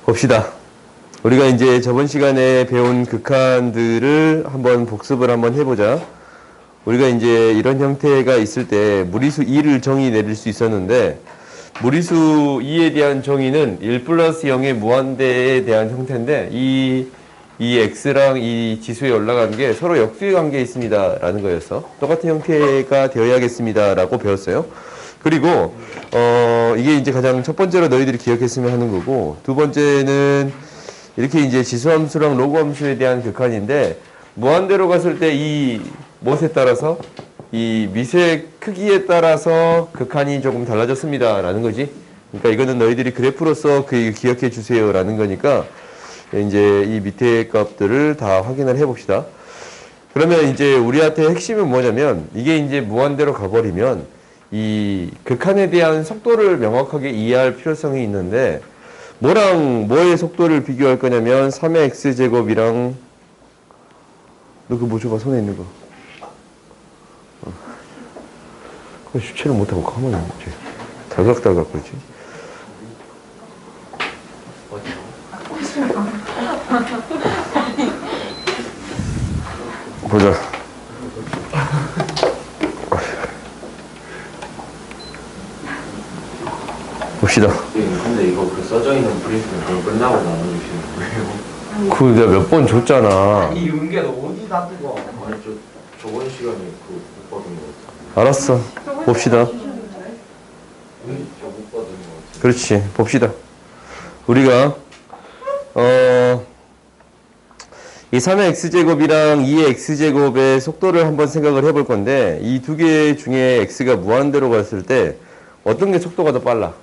봅시다. 우리가 이제 저번 시간에 배운 극한들을 한번 복습을 한번 해보자. 우리가 이제 이런 형태가 있을 때 무리수 2를 정의 내릴 수 있었는데, 무리수 2에 대한 정의는 1 플러스 0의 무한대에 대한 형태인데, 이 x랑 이 지수에 올라가는 게 서로 역수의 관계에 있습니다 라는 거였어. 똑같은 형태가 되어야겠습니다 라고 배웠어요. 그리고 이게 이제 가장 첫 번째로 너희들이 기억했으면 하는 거고, 두 번째는 이렇게 이제 지수함수랑 로그함수에 대한 극한인데, 무한대로 갔을 때 이 못에 따라서 이 미세 크기에 따라서 극한이 조금 달라졌습니다 라는 거지. 그러니까 이거는 너희들이 그래프로서 기억해 주세요 라는 거니까 이제 이 밑에 값들을 다 확인을 해 봅시다. 그러면 이제 우리한테 핵심은 뭐냐면, 이게 이제 무한대로 가버리면 이 극한에 대한 속도를 명확하게 이해할 필요성이 있는데, 뭐랑 뭐의 속도를 비교할 거냐면 3의 x제곱이랑, 너 그거 뭐 줘봐, 손에 있는 거. 그거 주체를 못하고 가만히 있지. 달각달각 그러지. 보자. 봅시다. 근데 이거 그 써져 있는 브리핑 그걸 끝나고 나눠주시는 거예요? 그거 내가 몇 번 줬잖아. 이 은계 어디다 뜨거? 아니 저번 시간에 그 못 받은 거 같아. 알았어. 봅시다. 저못 받은 거 같아. 그렇지. 봅시다. 우리가 이 3의 x제곱이랑 2의 x제곱의 속도를 한번 생각을 해볼 건데, 이 두 개 중에 x가 무한대로 갔을 때 어떤 게 속도가 더 빨라?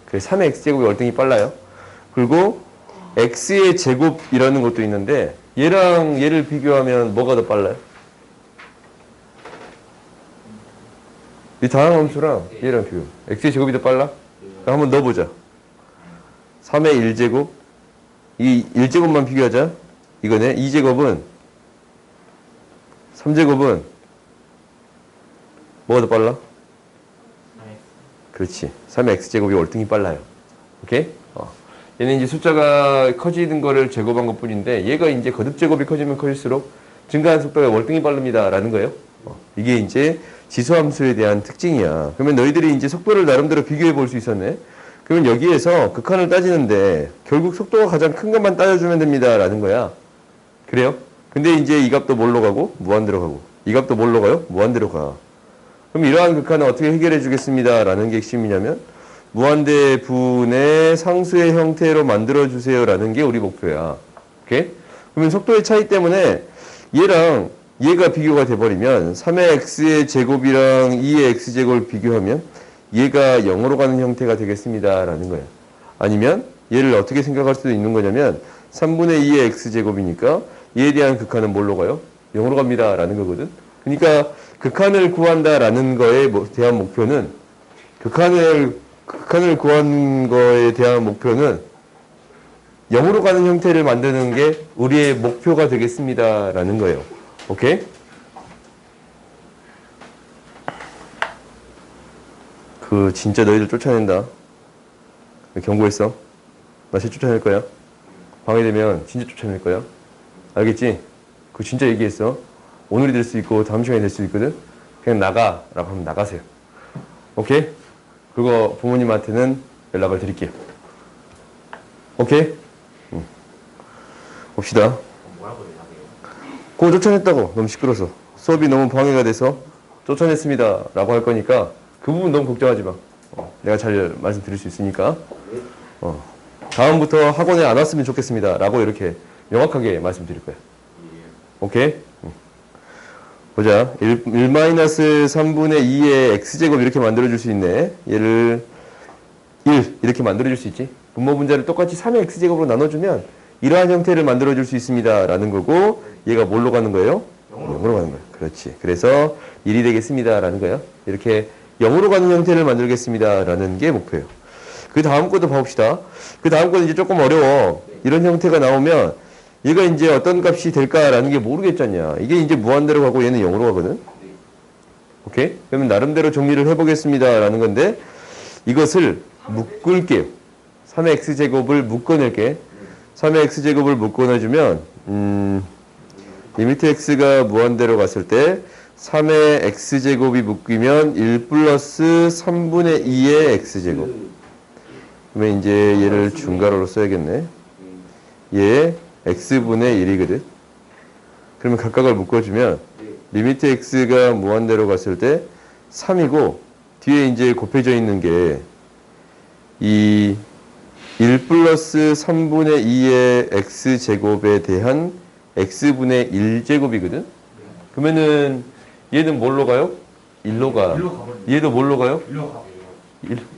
그 3의 x제곱이 월등히 빨라요. 그리고 x의 제곱이라는 것도 있는데, 얘랑 얘를 비교하면 뭐가 더 빨라요? 이 다항함수랑 얘랑 비교. x의 제곱이 더 빨라? 그럼 한번 넣어보자. 3의 1제곱. 이 1제곱만 비교하자. 이거네. 2제곱은, 3제곱은 뭐가 더 빨라? 그렇지. 3의 x제곱이 월등히 빨라요. 오케이? 얘는 이제 숫자가 커지는 거를 제곱한 것 뿐인데, 얘가 이제 거듭 제곱이 커지면 커질수록 증가하는 속도가 월등히 빠릅니다 라는 거예요. 이게 이제 지수함수에 대한 특징이야. 그러면 너희들이 이제 속도를 나름대로 비교해 볼 수 있었네. 그러면 여기에서 극한을 따지는데 결국 속도가 가장 큰 것만 따져주면 됩니다 라는 거야. 그래요? 근데 이제 이 값도 뭘로 가고? 무한대로 가고. 이 값도 뭘로 가요? 무한대로 가. 그럼 이러한 극한을 어떻게 해결해 주겠습니다 라는 게 핵심이냐면, 무한대 분의 상수의 형태로 만들어 주세요 라는 게 우리 목표야. 오케이? 그러면 속도의 차이 때문에 얘랑 얘가 비교가 돼버리면 3의 x의 제곱이랑 2의 x제곱을 비교하면 얘가 0으로 가는 형태가 되겠습니다 라는 거예요. 아니면 얘를 어떻게 생각할 수도 있는 거냐면, 3분의 2의 x제곱이니까 얘에 대한 극한은 뭘로 가요? 0으로 갑니다 라는 거거든. 그러니까 극한을 구한다 라는 거에 대한 목표는, 극한을 구한 거에 대한 목표는 0으로 가는 형태를 만드는 게 우리의 목표가 되겠습니다 라는 거예요. 오케이? 그 진짜 너희들 쫓아낸다. 경고했어. 나 진짜 쫓아낼 거야. 방해되면 진짜 쫓아낼 거야. 알겠지? 그거 진짜 얘기했어. 오늘이 될 수 있고 다음 시간이 될 수 있거든. 그냥 나가 라고 하면 나가세요. 오케이? 그거 부모님한테는 연락을 드릴게요. 오케이? 봅시다. 뭐라고 대답해요? 그거 쫓아냈다고. 너무 시끄러워서. 수업이 너무 방해가 돼서 쫓아냈습니다 라고 할 거니까 그 부분 너무 걱정하지 마. 내가 잘 말씀드릴 수 있으니까. 다음부터 학원에 안 왔으면 좋겠습니다 라고 이렇게 명확하게 말씀드릴 거야. 오케이? 보자. 1-3분의 2의 x제곱 이렇게 만들어줄 수 있네. 얘를 1 이렇게 만들어줄 수 있지. 분모 분자를 똑같이 3의 x제곱으로 나눠주면 이러한 형태를 만들어줄 수 있습니다 라는 거고, 얘가 뭘로 가는 거예요? 0으로 가는 거예요. 그렇지. 그래서 1이 되겠습니다 라는 거예요. 이렇게 0으로 가는 형태를 만들겠습니다 라는 게 목표예요. 그 다음 것도 봐봅시다. 그 다음 거는 이제 조금 어려워. 이런 형태가 나오면 얘가 이제 어떤 값이 될까라는 게 모르겠잖냐. 이게 이제 무한대로 가고 얘는 0으로 가거든. 오케이? 그러면 나름대로 정리를 해보겠습니다 라는 건데, 이것을 묶을게요. 3의 x제곱을 묶어낼게. 3의 x제곱을 묶어내주면 리미트 x가 무한대로 갔을 때 3의 x제곱이 묶이면 1 플러스 3분의 2의 x제곱. 그러면 이제 얘를 중괄호로 써야겠네. 얘 x분의 1이거든. 그러면 각각을 묶어주면 리미트 x가 무한대로 갔을 때 3이고 뒤에 이제 곱해져 있는 게 이 1 플러스 3분의 2의 x제곱에 대한 x분의 1제곱이거든. 그러면은 얘는 뭘로 가요? 1로 가. 얘도 뭘로 가요?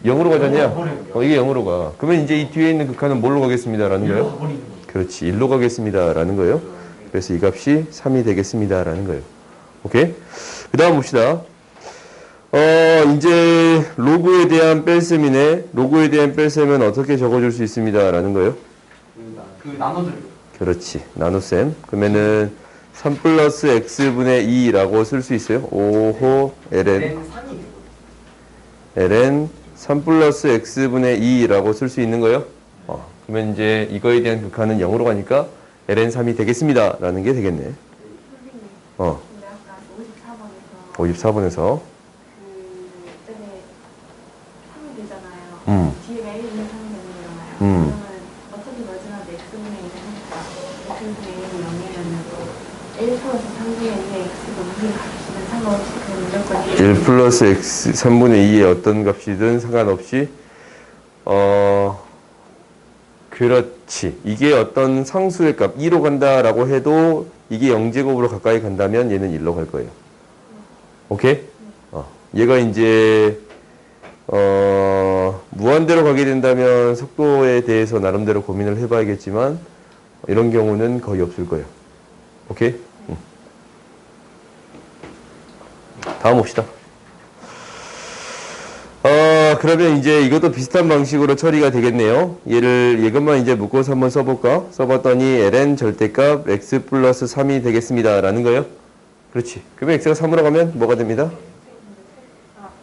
0으로 가잖냐? 이게 0으로 가. 그러면 이제 이 뒤에 있는 극한은 뭘로 가겠습니다. 라는 거예요? 그렇지. 1로 가겠습니다. 라는 거예요. 그래서 이 값이 3이 되겠습니다. 라는 거예요. 오케이? 그 다음 봅시다. 이제 로그에 대한 뺄셈이네. 로그에 대한 뺄셈은 어떻게 적어줄 수 있습니다. 라는 거예요. 그 나눠줄. 그렇지. 나눗셈. 그러면은 3 플러스 x분의 2라고 쓸 수 있어요. 5호 ln ln 3 플러스 x분의 2라고 쓸 수 있는 거예요. 그러면 이제 이거에 대한 극한은 0으로 가니까 ln 3이 되겠습니다. 라는 게 되겠네. 근데 아까 54번에서 54번에서 그 전에 3이 되잖아요. 뒤에 매일 있는 3이 되는 거잖아요. 그러면 어차피 마지막에 x분의 2는 하니까 x분의 1이 0이면 1 플러스 3분의 2의 x가 무슨 값이든 상관없이 그냥 무조건 1 플러스 x 3분의 2의 어떤 값이든 상관없이 그렇지. 이게 어떤 상수의 값 2로 간다라고 해도 이게 0제곱으로 가까이 간다면 얘는 1로 갈 거예요. 오케이? 얘가 이제 무한대로 가게 된다면 속도에 대해서 나름대로 고민을 해봐야겠지만 이런 경우는 거의 없을 거예요. 오케이? 다음 봅시다. 그러면 이제 이것도 비슷한 방식으로 처리가 되겠네요. 얘것만 이제 묶어서 한번 써볼까? 써봤더니 ln 절대값 x 플러스 3이 되겠습니다. 라는 거예요. 그렇지. 그러면 x가 3으로 가면 뭐가 됩니다?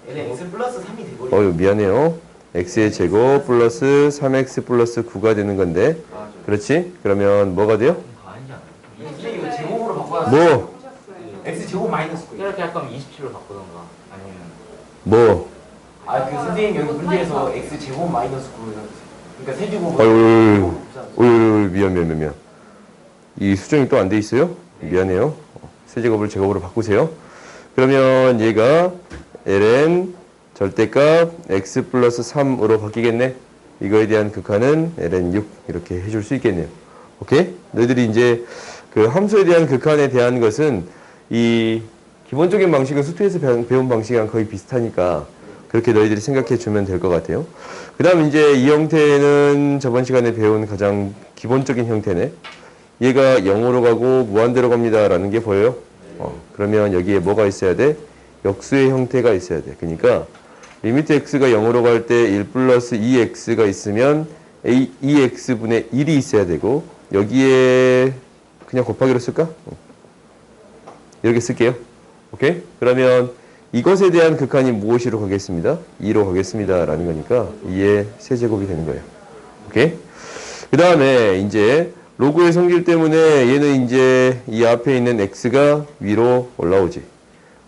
얘네 x 플러스 3이 돼버리죠. 미안해요. x의 제곱 플러스 3x 플러스 9가 되는 건데. 그렇지? 그러면 뭐가 돼요? 근데 이거 제곱으로 바꿔야 뭐? x 제곱 마이너스 9. 이렇게 할 거면 27로 바꾸던가 아니면 뭐? 그 선생님 여기 문제에서 x 제곱 마이너스 9를 그러니까 세제곱. 미안. 이 수정이 또 안 돼 있어요? 미안해요. 세제곱을 제곱으로 바꾸세요. 그러면 얘가 ln 절대값 x 플러스 3으로 바뀌겠네. 이거에 대한 극한은 ln 6 이렇게 해줄 수 있겠네요. 오케이? 너희들이 이제 그 함수에 대한 극한에 대한 것은 이 기본적인 방식은 수투에서 배운 방식이랑 거의 비슷하니까 그렇게 너희들이 생각해 주면 될 것 같아요. 그 다음 이제 이 형태는 저번 시간에 배운 가장 기본적인 형태네. 얘가 0으로 가고 무한대로 갑니다. 라는 게 보여요. 그러면 여기에 뭐가 있어야 돼? 역수의 형태가 있어야 돼. 그러니까 리미트 x가 0으로 갈 때 1 플러스 2x가 있으면 2x분의 1이 있어야 되고 여기에 그냥 곱하기로 쓸까? 이렇게 쓸게요. 오케이? 그러면 이것에 대한 극한이 무엇으로 가겠습니다? 2로 가겠습니다. 라는 거니까 2의 세제곱이 되는 거예요. 오케이? 그 다음에 이제 로그의 성질 때문에 얘는 이제 이 앞에 있는 x가 위로 올라오지.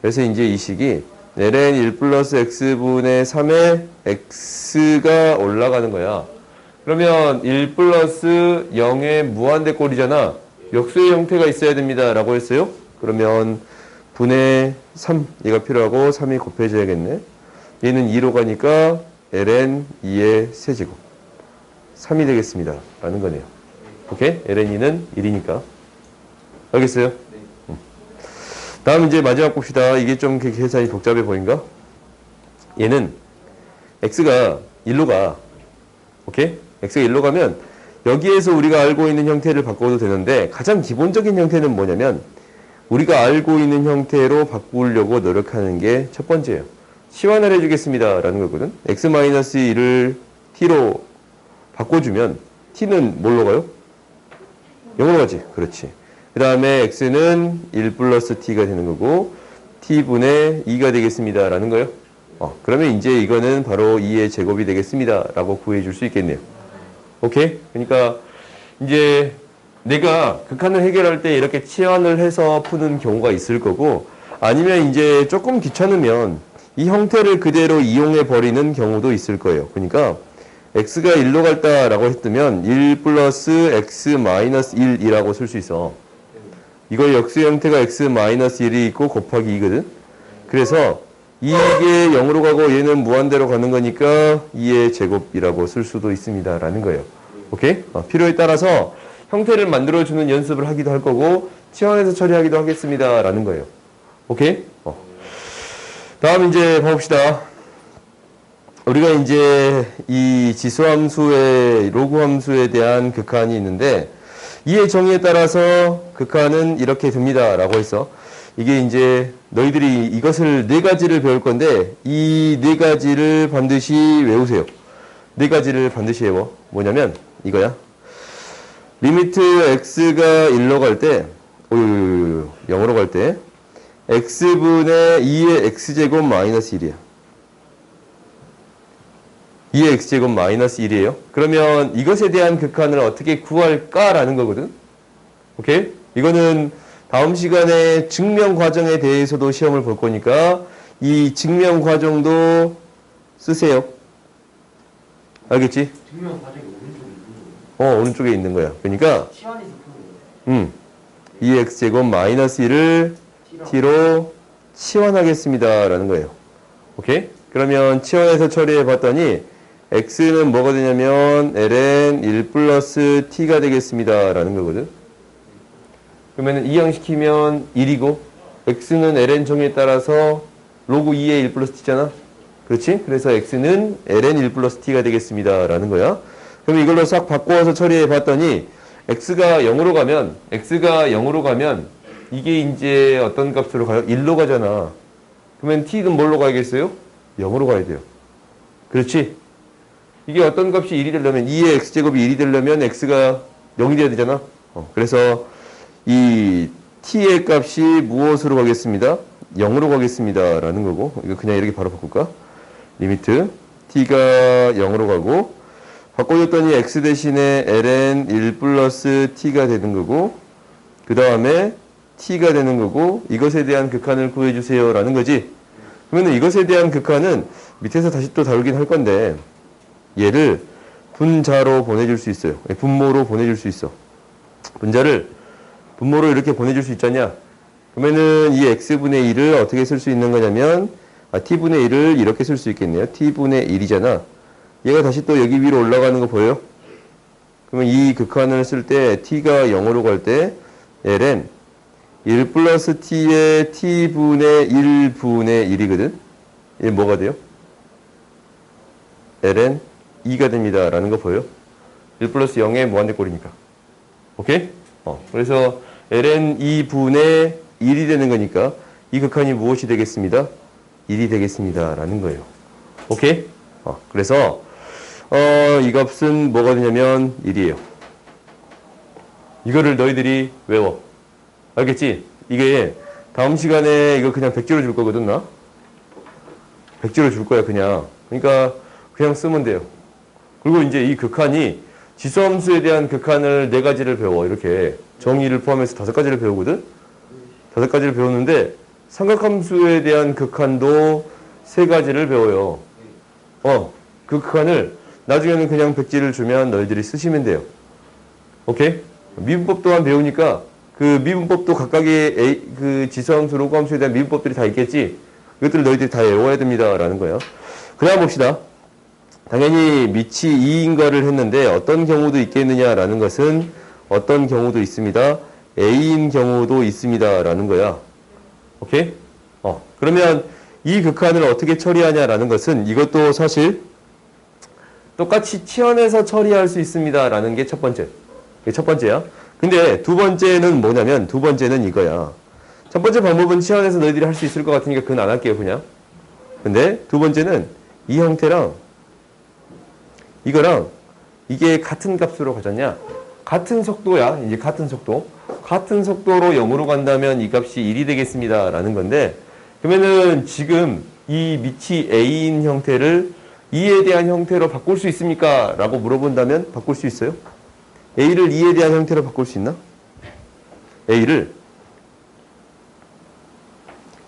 그래서 이제 이 식이 ln 1 플러스 x분의 3의 x가 올라가는 거야. 그러면 1 플러스 0의 무한대꼴이잖아. 역수의 형태가 있어야 됩니다. 라고 했어요. 그러면 분의 3 얘가 필요하고 3이 곱해져야겠네. 얘는 2로 가니까 ln 2의 세제곱 3이 되겠습니다. 라는 거네요. 오케이? ln 2는 1이니까. 알겠어요? 다음 이제 마지막 봅시다. 이게 좀 계산이 복잡해 보인가? 얘는 x가 1로 가. 오케이? x가 1로 가면 여기에서 우리가 알고 있는 형태를 바꿔도 되는데 가장 기본적인 형태는 뭐냐면 우리가 알고 있는 형태로 바꾸려고 노력하는 게 첫 번째예요. 시환을 해주겠습니다. 라는 거거든. x-1을 t로 바꿔주면 t는 뭘로 가요? 0으로 가지. 그렇지. 그 다음에 x는 1 플러스 t가 되는 거고 t분의 2가 되겠습니다. 라는 거예요. 그러면 이제 이거는 바로 2의 제곱이 되겠습니다. 라고 구해줄 수 있겠네요. 오케이? 그러니까 이제 내가 극한을 해결할 때 이렇게 치환을 해서 푸는 경우가 있을 거고 아니면 이제 조금 귀찮으면 이 형태를 그대로 이용해 버리는 경우도 있을 거예요. 그러니까 x가 1로 갈다라고 했으면 1 플러스 x 마이너스 1이라고 쓸 수 있어. 이거 역수 형태가 x 마이너스 1이 있고 곱하기 2거든. 그래서 이게 0으로 가고 얘는 무한대로 가는 거니까 2의 제곱이라고 쓸 수도 있습니다. 라는 거예요. 오케이? 필요에 따라서 형태를 만들어주는 연습을 하기도 할 거고 치환해서 처리하기도 하겠습니다. 라는 거예요. 오케이? 다음 이제 봐봅시다. 우리가 이제 이 지수함수의 로그 함수에 대한 극한이 있는데 이의 정의에 따라서 극한은 이렇게 됩니다. 라고 했어. 이게 이제 너희들이 이것을 네 가지를 배울 건데 이 네 가지를 반드시 외우세요. 네 가지를 반드시 외워. 뭐냐면 이거야. 리미트 x가 1로 갈 때, 0으로 갈 때 x분의 2의 x제곱 마이너스 1이야. 2의 x제곱 마이너스 1이에요. 그러면 이것에 대한 극한을 어떻게 구할까라는 거거든. 오케이? 이거는 다음 시간에 증명 과정에 대해서도 시험을 볼 거니까 이 증명 과정도 쓰세요. 알겠지? 증명 과정이 오른쪽에 있는 거예요. 오른쪽에 있는 거야. 그러니까 치환해서 푸는 거예요. 2x제곱 마이너스 1을 t로 치환하겠습니다. 라는 거예요. 오케이? 그러면 치환해서 처리해 봤더니 x는 뭐가 되냐면 ln 1 플러스 t가 되겠습니다. 라는 거거든. 그러면 이항시키면 1이고 x는 ln 정의에 따라서 로그 2의 1 플러스 t잖아. 그렇지? 그래서 x는 ln 1 플러스 t가 되겠습니다. 라는 거야. 그럼 이걸로 싹 바꿔서 처리해 봤더니 x가 0으로 가면 이게 이제 어떤 값으로 가요? 1로 가잖아. 그러면 t는 뭘로 가야겠어요? 0으로 가야 돼요. 그렇지? 이게 어떤 값이 1이 되려면 2의 x제곱이 1이 되려면 x가 0이 돼야 되잖아. 그래서 이 t의 값이 무엇으로 가겠습니다? 0으로 가겠습니다. 라는 거고 이거 그냥 이렇게 바로 바꿀까? 리미트 t가 0으로 가고 바꿔줬더니 x 대신에 ln 1 플러스 t가 되는 거고 그 다음에 t가 되는 거고 이것에 대한 극한을 구해주세요 라는 거지. 그러면 이것에 대한 극한은 밑에서 다시 또 다루긴 할 건데 얘를 분자로 보내줄 수 있어요. 분모로 보내줄 수 있어. 분자를 분모로 이렇게 보내줄 수 있잖냐. 그러면은 이 x분의 1을 어떻게 쓸 수 있는 거냐면 t분의 1을 이렇게 쓸 수 있겠네요. t분의 1이잖아. 얘가 다시 또 여기 위로 올라가는 거 보여요? 그러면 이 극한을 쓸 때 t가 0으로 갈 때 ln 1 플러스 t의 t분의 1분의 1이거든. 얘 뭐가 돼요? ln 2가 됩니다. 라는 거 보여요? 1 플러스 0의 무한대꼴이니까. 오케이? 그래서 ln 2분의 1이 되는 거니까 이 극한이 무엇이 되겠습니다? 1이 되겠습니다. 라는 거예요. 오케이? 그래서 이 값은 뭐가 되냐면 1이에요. 이거를 너희들이 외워. 알겠지? 이게 다음 시간에 이거 그냥 백지로 줄 거거든, 나? 백지로 줄 거야, 그냥. 그러니까 그냥 쓰면 돼요. 그리고 이제 이 극한이 지수함수에 대한 극한을 4가지를 배워. 이렇게 정의를 포함해서 5가지를 배우거든? 5가지를 배우는데 삼각함수에 대한 극한도 3가지를 배워요. 그 극한을 나중에는 그냥 백지를 주면 너희들이 쓰시면 돼요. 오케이? 미분법 또한 배우니까 그 미분법도 각각의 그 지수함수, 로그함수에 대한 미분법들이 다 있겠지? 이것들을 너희들이 다 외워야 됩니다. 라는 거예요. 그 다음 봅시다. 당연히 밑이 2인 거를 했는데 어떤 경우도 있겠느냐라는 것은 어떤 경우도 있습니다. A인 경우도 있습니다. 라는 거야. 오케이? 그러면 이 극한을 어떻게 처리하냐라는 것은 이것도 사실 똑같이 치환해서 처리할 수 있습니다. 라는 게 첫 번째. 이게 첫 번째야. 근데 두 번째는 뭐냐면 두 번째는 이거야. 첫 번째 방법은 치환해서 너희들이 할 수 있을 것 같으니까 그건 안 할게요. 그냥. 근데 두 번째는 이 형태랑 이거랑 이게 같은 값으로 가졌냐? 같은 속도야. 이제 같은 속도. 같은 속도로 0으로 간다면 이 값이 1이 되겠습니다. 라는 건데 그러면은 지금 이 밑이 A인 형태를 2에 대한 형태로 바꿀 수 있습니까? 라고 물어본다면 바꿀 수 있어요? A를 2에 대한 형태로 바꿀 수 있나? A를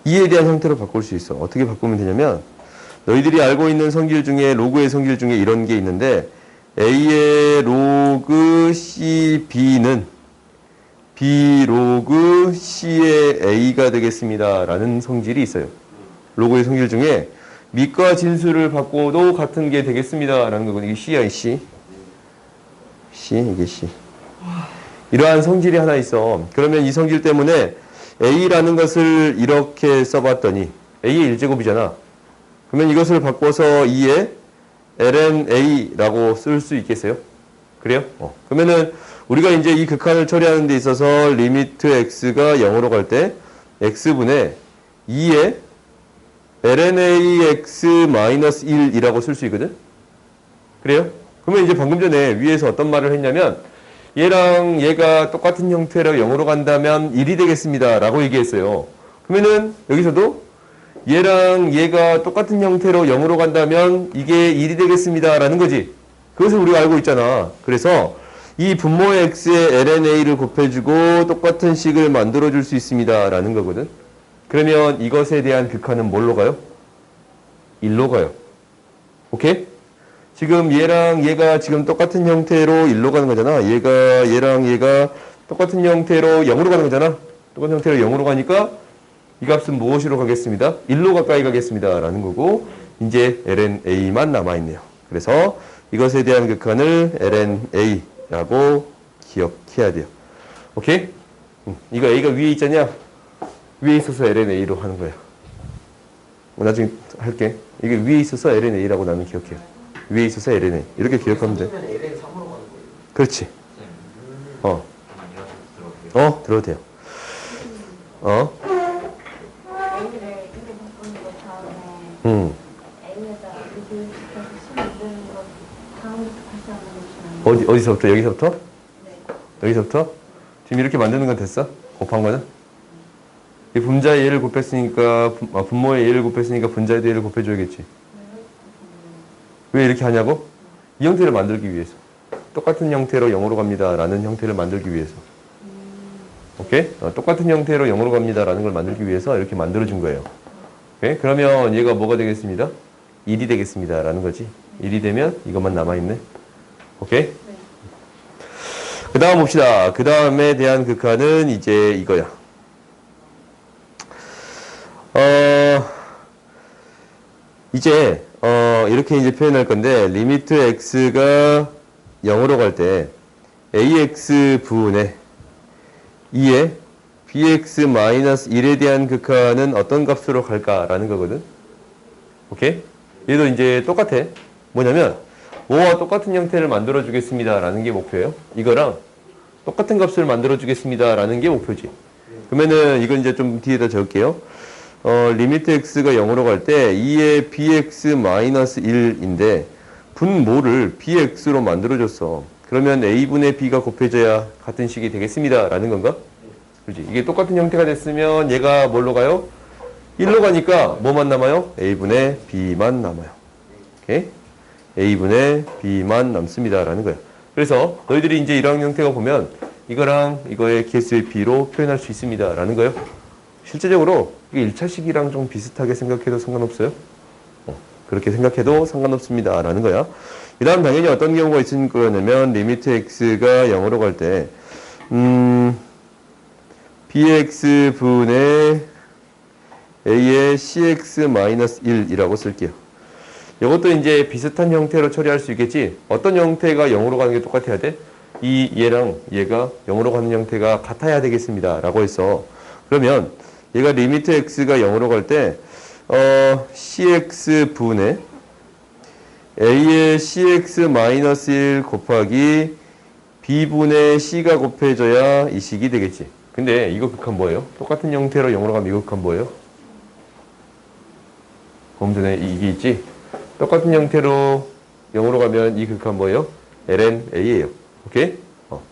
2에 대한 형태로 바꿀 수 있어. 어떻게 바꾸면 되냐면 너희들이 알고 있는 성질 중에 로그의 성질 중에 이런 게 있는데 A의 로그 CB는 B 로그 C의 A가 되겠습니다. 라는 성질이 있어요. 로그의 성질 중에 밑과 진수를 바꿔도 같은 게 되겠습니다. 라는 거거든요. 이게 C야, C. C, 이게 C. 이러한 성질이 하나 있어. 그러면 이 성질 때문에 A라는 것을 이렇게 써봤더니 A의 1제곱이잖아. 그러면 이것을 바꿔서 2에 lnA라고 쓸 수 있겠어요? 그래요? 그러면은 우리가 이제 이 극한을 처리하는 데 있어서 리미트 x가 0으로 갈 때 x분의 2에 lnAx-1이라고 쓸 수 있거든? 그래요? 그러면 이제 방금 전에 위에서 어떤 말을 했냐면 얘랑 얘가 똑같은 형태로 0으로 간다면 1이 되겠습니다. 라고 얘기했어요. 그러면은 여기서도 얘랑 얘가 똑같은 형태로 0으로 간다면 이게 1이 되겠습니다. 라는 거지. 그것을 우리가 알고 있잖아. 그래서 이 분모의 x에 lnA를 곱해주고 똑같은 식을 만들어줄 수 있습니다. 라는 거거든. 그러면 이것에 대한 극한은 뭘로 가요? 1로 가요. 오케이? 지금 얘랑 얘가 지금 똑같은 형태로 1로 가는 거잖아. 얘랑 얘가 똑같은 형태로 0으로 가는 거잖아. 똑같은 형태로 0으로 가니까 이 값은 무엇으로 가겠습니다? 1로 가까이 가겠습니다. 라는 거고 이제 lnA만 남아있네요. 그래서 이것에 대한 극한을 lnA라고 기억해야 돼요. 오케이? 이거 A가 위에 있잖냐? 위에 있어서 lnA로 하는 거야. 나중에 할게. 이게 위에 있어서 lnA라고 나는 기억해요. 위에 있어서 lnA. 이렇게 기억하면 돼. 그러면 ln 3으로 가는 거예요. 그렇지. 잠깐만요. 들어볼게요. 들어도 돼요. A를 1로 바꾸는 것 다음에 A에다 이렇게 해서 수 만드는 것 다음부터 다시 한번 해주시면 어디서부터? 여기서부터? 네. 여기서부터? 지금 이렇게 만드는 건 됐어? 곱한 거는? 이 분자의 얘를 곱했으니까, 분모의 얘를 곱했으니까 분자의 얘를 곱해줘야겠지. 왜 이렇게 하냐고? 이 형태를 만들기 위해서. 똑같은 형태로 0으로 갑니다. 라는 형태를 만들기 위해서. 오케이? 똑같은 형태로 0으로 갑니다. 라는 걸 만들기 위해서 이렇게 만들어준 거예요. 오케이? 그러면 얘가 뭐가 되겠습니다? 1이 되겠습니다. 라는 거지. 1이 되면 이것만 남아있네. 오케이? 그 다음 봅시다. 그 다음에 대한 극한은 이제 이거야. 이제 이렇게 이제 표현할 건데 리미트 x가 0으로 갈 때 ax 분의 2에 bx-1에 대한 극한은 어떤 값으로 갈까라는 거거든. 오케이? 얘도 이제 똑같아. 뭐냐면 뭐와 똑같은 형태를 만들어 주겠습니다 라는 게 목표예요. 이거랑 똑같은 값을 만들어 주겠습니다 라는 게 목표지. 그러면은 이건 이제 좀 뒤에다 적을게요. 리미트 x가 0으로 갈 때 2의 bx-1인데 분모를 bx로 만들어줬어. 그러면 a분의 b가 곱해져야 같은 식이 되겠습니다. 라는 건가? 그렇지. 이게 똑같은 형태가 됐으면 얘가 뭘로 가요? 1로 가니까 뭐만 남아요? a분의 b만 남아요. 오케이? a분의 b만 남습니다. 라는 거야. 그래서 너희들이 이제 이런 형태가 보면 이거랑 이거의 개수의 b로 표현할 수 있습니다. 라는 거예요. 실제적으로 이게 1차식이랑 좀 비슷하게 생각해도 상관없어요. 그렇게 생각해도 상관없습니다. 라는 거야. 그 다음 당연히 어떤 경우가 있을 거냐면 리미트 x가 0으로 갈 때 bx분의 a의 cx-1이라고 쓸게요. 이것도 이제 비슷한 형태로 처리할 수 있겠지. 어떤 형태가 0으로 가는 게 똑같아야 돼? 얘랑 얘가 0으로 가는 형태가 같아야 되겠습니다. 라고 해서 그러면 얘가 리미트 x가 0으로 갈 때 cx분의 a의 cx-1 곱하기 b분의 c가 곱해져야 이 식이 되겠지. 근데 이거 극한 뭐예요? 똑같은 형태로 0으로 가면 이거 극한 뭐예요? 조금 전에 이게 있지? 똑같은 형태로 0으로 가면 이 극한 뭐예요? lnA예요. 오케이?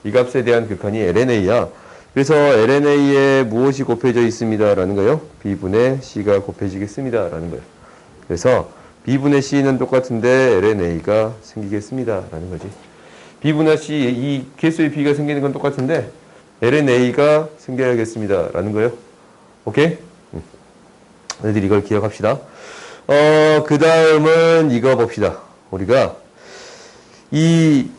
이 값에 대한 극한이 lnA야. 그래서 lnA에 무엇이 곱해져 있습니다. 라는 거예요. b분의 c가 곱해지겠습니다. 라는 거예요. 그래서 B분의 C는 똑같은데 ln A가 생기겠습니다. 라는 거지. B분의 C, 이 개수의 B가 생기는 건 똑같은데 ln A가 생겨야겠습니다. 라는 거예요. 오케이? 너희들 이걸 기억합시다. 그 다음은 이거 봅시다. 우리가 이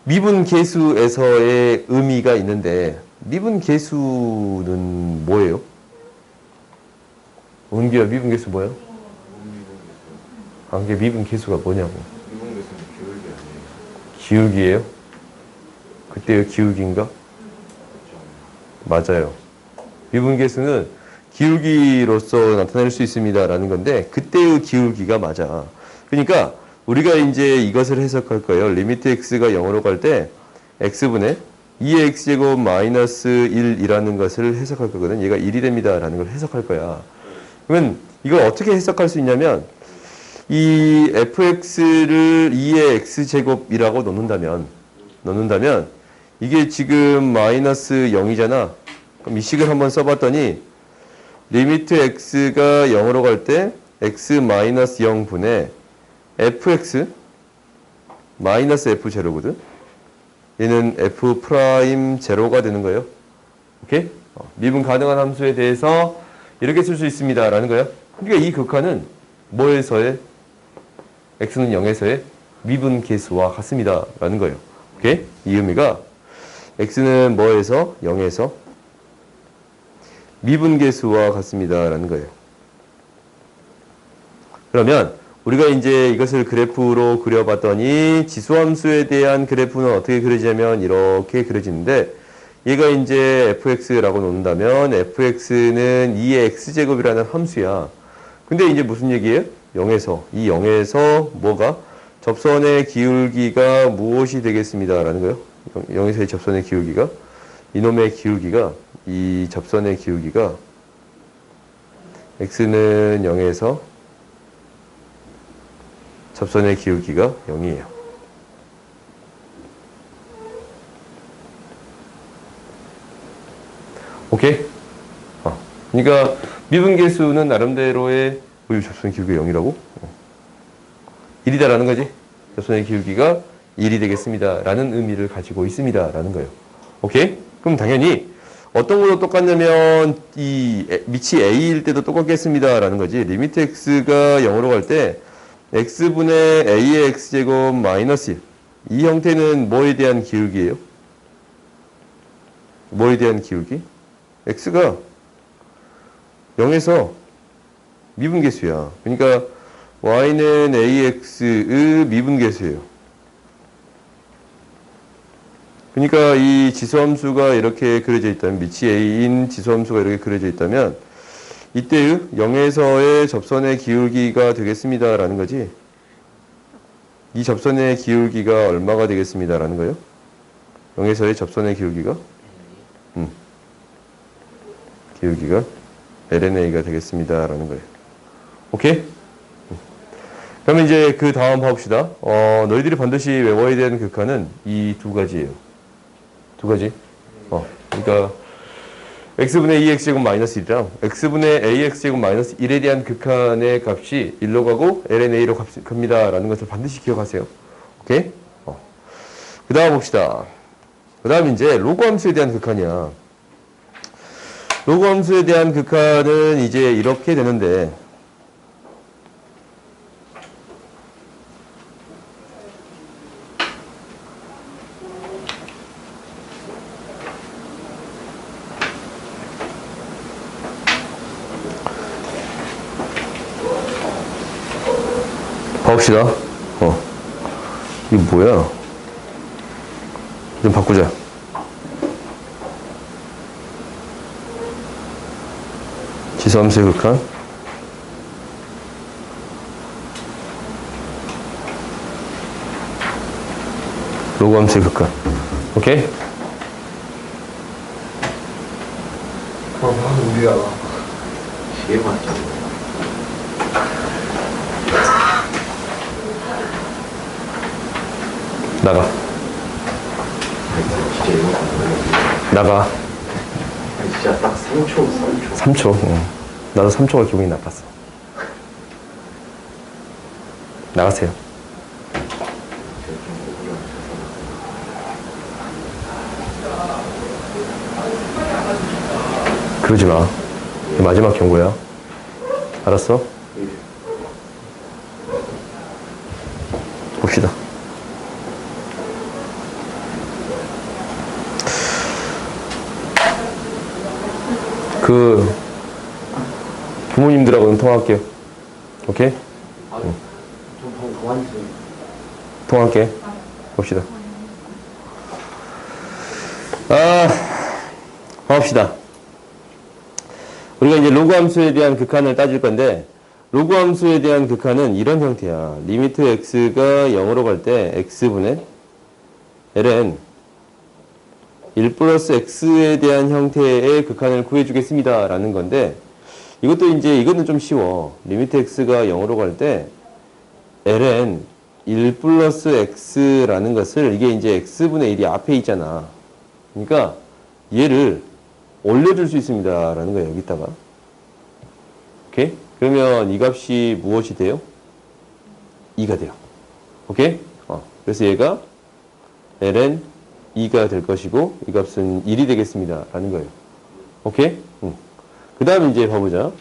미분 계수에서의 의미가 있는데 미분 계수는 뭐예요? 은규야, 미분 계수 뭐예요? 아, 그게 미분 계수가 뭐냐고. 미분 계수는 기울기 아니에요? 기울기예요? 그때의 기울기인가? 맞아요. 미분 계수는 기울기로서 나타낼 수 있습니다. 라는 건데, 그때의 기울기가 맞아. 그러니까, 우리가 이제 이것을 해석할 거예요. 리미트 x가 0으로 갈 때, x분의 2의 x제곱 마이너스 1이라는 것을 해석할 거거든. 얘가 1이 됩니다. 라는 걸 해석할 거야. 그러면 이걸 어떻게 해석할 수 있냐면, 이 fx를 2의 x제곱이라고 넣는다면, 이게 지금 마이너스 0이잖아. 그럼 이 식을 한번 써봤더니, 리미트 x가 0으로 갈 때 x 마이너스 0분의 fx 마이너스 f0거든. 얘는 f 프라임 제로가 되는 거예요. 오케이? 미분 가능한 함수에 대해서 이렇게 쓸 수 있습니다. 라는 거예요. 그러니까 이 극한은 뭐에서의 x는 0에서의 미분 계수와 같습니다. 라는 거예요. 오케이? 이 의미가 x는 뭐에서 0에서 미분계수와 같습니다. 라는 거예요. 그러면 우리가 이제 이것을 그래프로 그려봤더니 지수함수에 대한 그래프는 어떻게 그려지냐면 이렇게 그려지는데 얘가 이제 fx라고 놓는다면 fx는 2의 x제곱이라는 함수야. 근데 이제 무슨 얘기예요? 0에서 이 0에서 뭐가? 접선의 기울기가 무엇이 되겠습니다. 라는 거예요. 0에서의 접선의 기울기가 이놈의 기울기가 이 접선의 기울기가 x는 0에서 접선의 기울기가 0이에요. 오케이? 그러니까 미분계수는 나름대로의 접선의 기울기가 0이라고? 1이다라는 거지. 접선의 기울기가 1이 되겠습니다. 라는 의미를 가지고 있습니다. 라는 거예요. 오케이? 그럼 당연히 어떤 걸로 똑같냐면 이 밑이 a일 때도 똑같겠습니다. 라는 거지. 리미트 x가 0으로 갈 때 x분의 a의 x제곱 마이너스 1. 이 형태는 뭐에 대한 기울기예요? 뭐에 대한 기울기? x가 0에서 미분계수야. 그러니까 y는 ax의 미분계수예요. 그러니까 이 지수함수가 이렇게 그려져 있다면, 밑이 a인 지수함수가 이렇게 그려져 있다면 이때의 0에서의 접선의 기울기가 되겠습니다. 라는 거지. 이 접선의 기울기가 얼마가 되겠습니다. 라는 거예요. 0에서의 접선의 기울기가 기울기가 ln-a가 되겠습니다. 라는 거예요. 오케이? 그러면 이제 그 다음 봐봅시다. 너희들이 반드시 외워야 되는 극한은 이 두 가지예요. 두 가지. 그러니까 x분의 2x제곱 마이너스 1이랑 x분의 ax제곱 마이너스 1에 대한 극한의 값이 1로 가고 ln-a로 갑니다. 라는 것을 반드시 기억하세요. 오케이? 그 다음 봅시다. 그 다음 이제 로그 함수에 대한 극한이야. 로그 함수에 대한 극한은 이제 이렇게 되는데 봐봅시다. 이거 뭐야? 좀 바꾸자. 지수함수의 극한. 로그 함수의 극한. 오케이? 우리가 시계 맞죠? 나가. 진짜 이거 나가. 진짜 딱 3초. 3초. 나도 3초가 기분이 나빴어. 나가세요. 그러지 마. 마지막 경고야. 알았어? 봅시다. 그 부모님들하고는 통화할게요. 오케이? 좀 가만히 있어요. 통화할게. 봅시다. 봅시다. 우리가 이제 로그 함수에 대한 극한을 따질 건데, 로그 함수에 대한 극한은 이런 형태야. 리미트 x가 0으로 갈 때 x분의 ln 1 플러스 x에 대한 형태의 극한을 구해주겠습니다. 라는 건데, 이것도 이제, 이거는 좀 쉬워. 리미트 x가 0으로 갈 때 ln 1 플러스 x라는 것을, 이게 이제 x분의 1이 앞에 있잖아. 그러니까 얘를 올려줄 수 있습니다. 라는 거예요. 여기다가. 오케이? 그러면 이 값이 무엇이 돼요? 2가 돼요. 오케이? 그래서 얘가 ln 2가 될 것이고, 이 값은 1이 되겠습니다. 라는 거예요. 오케이? 그 다음에 이제 봐보자.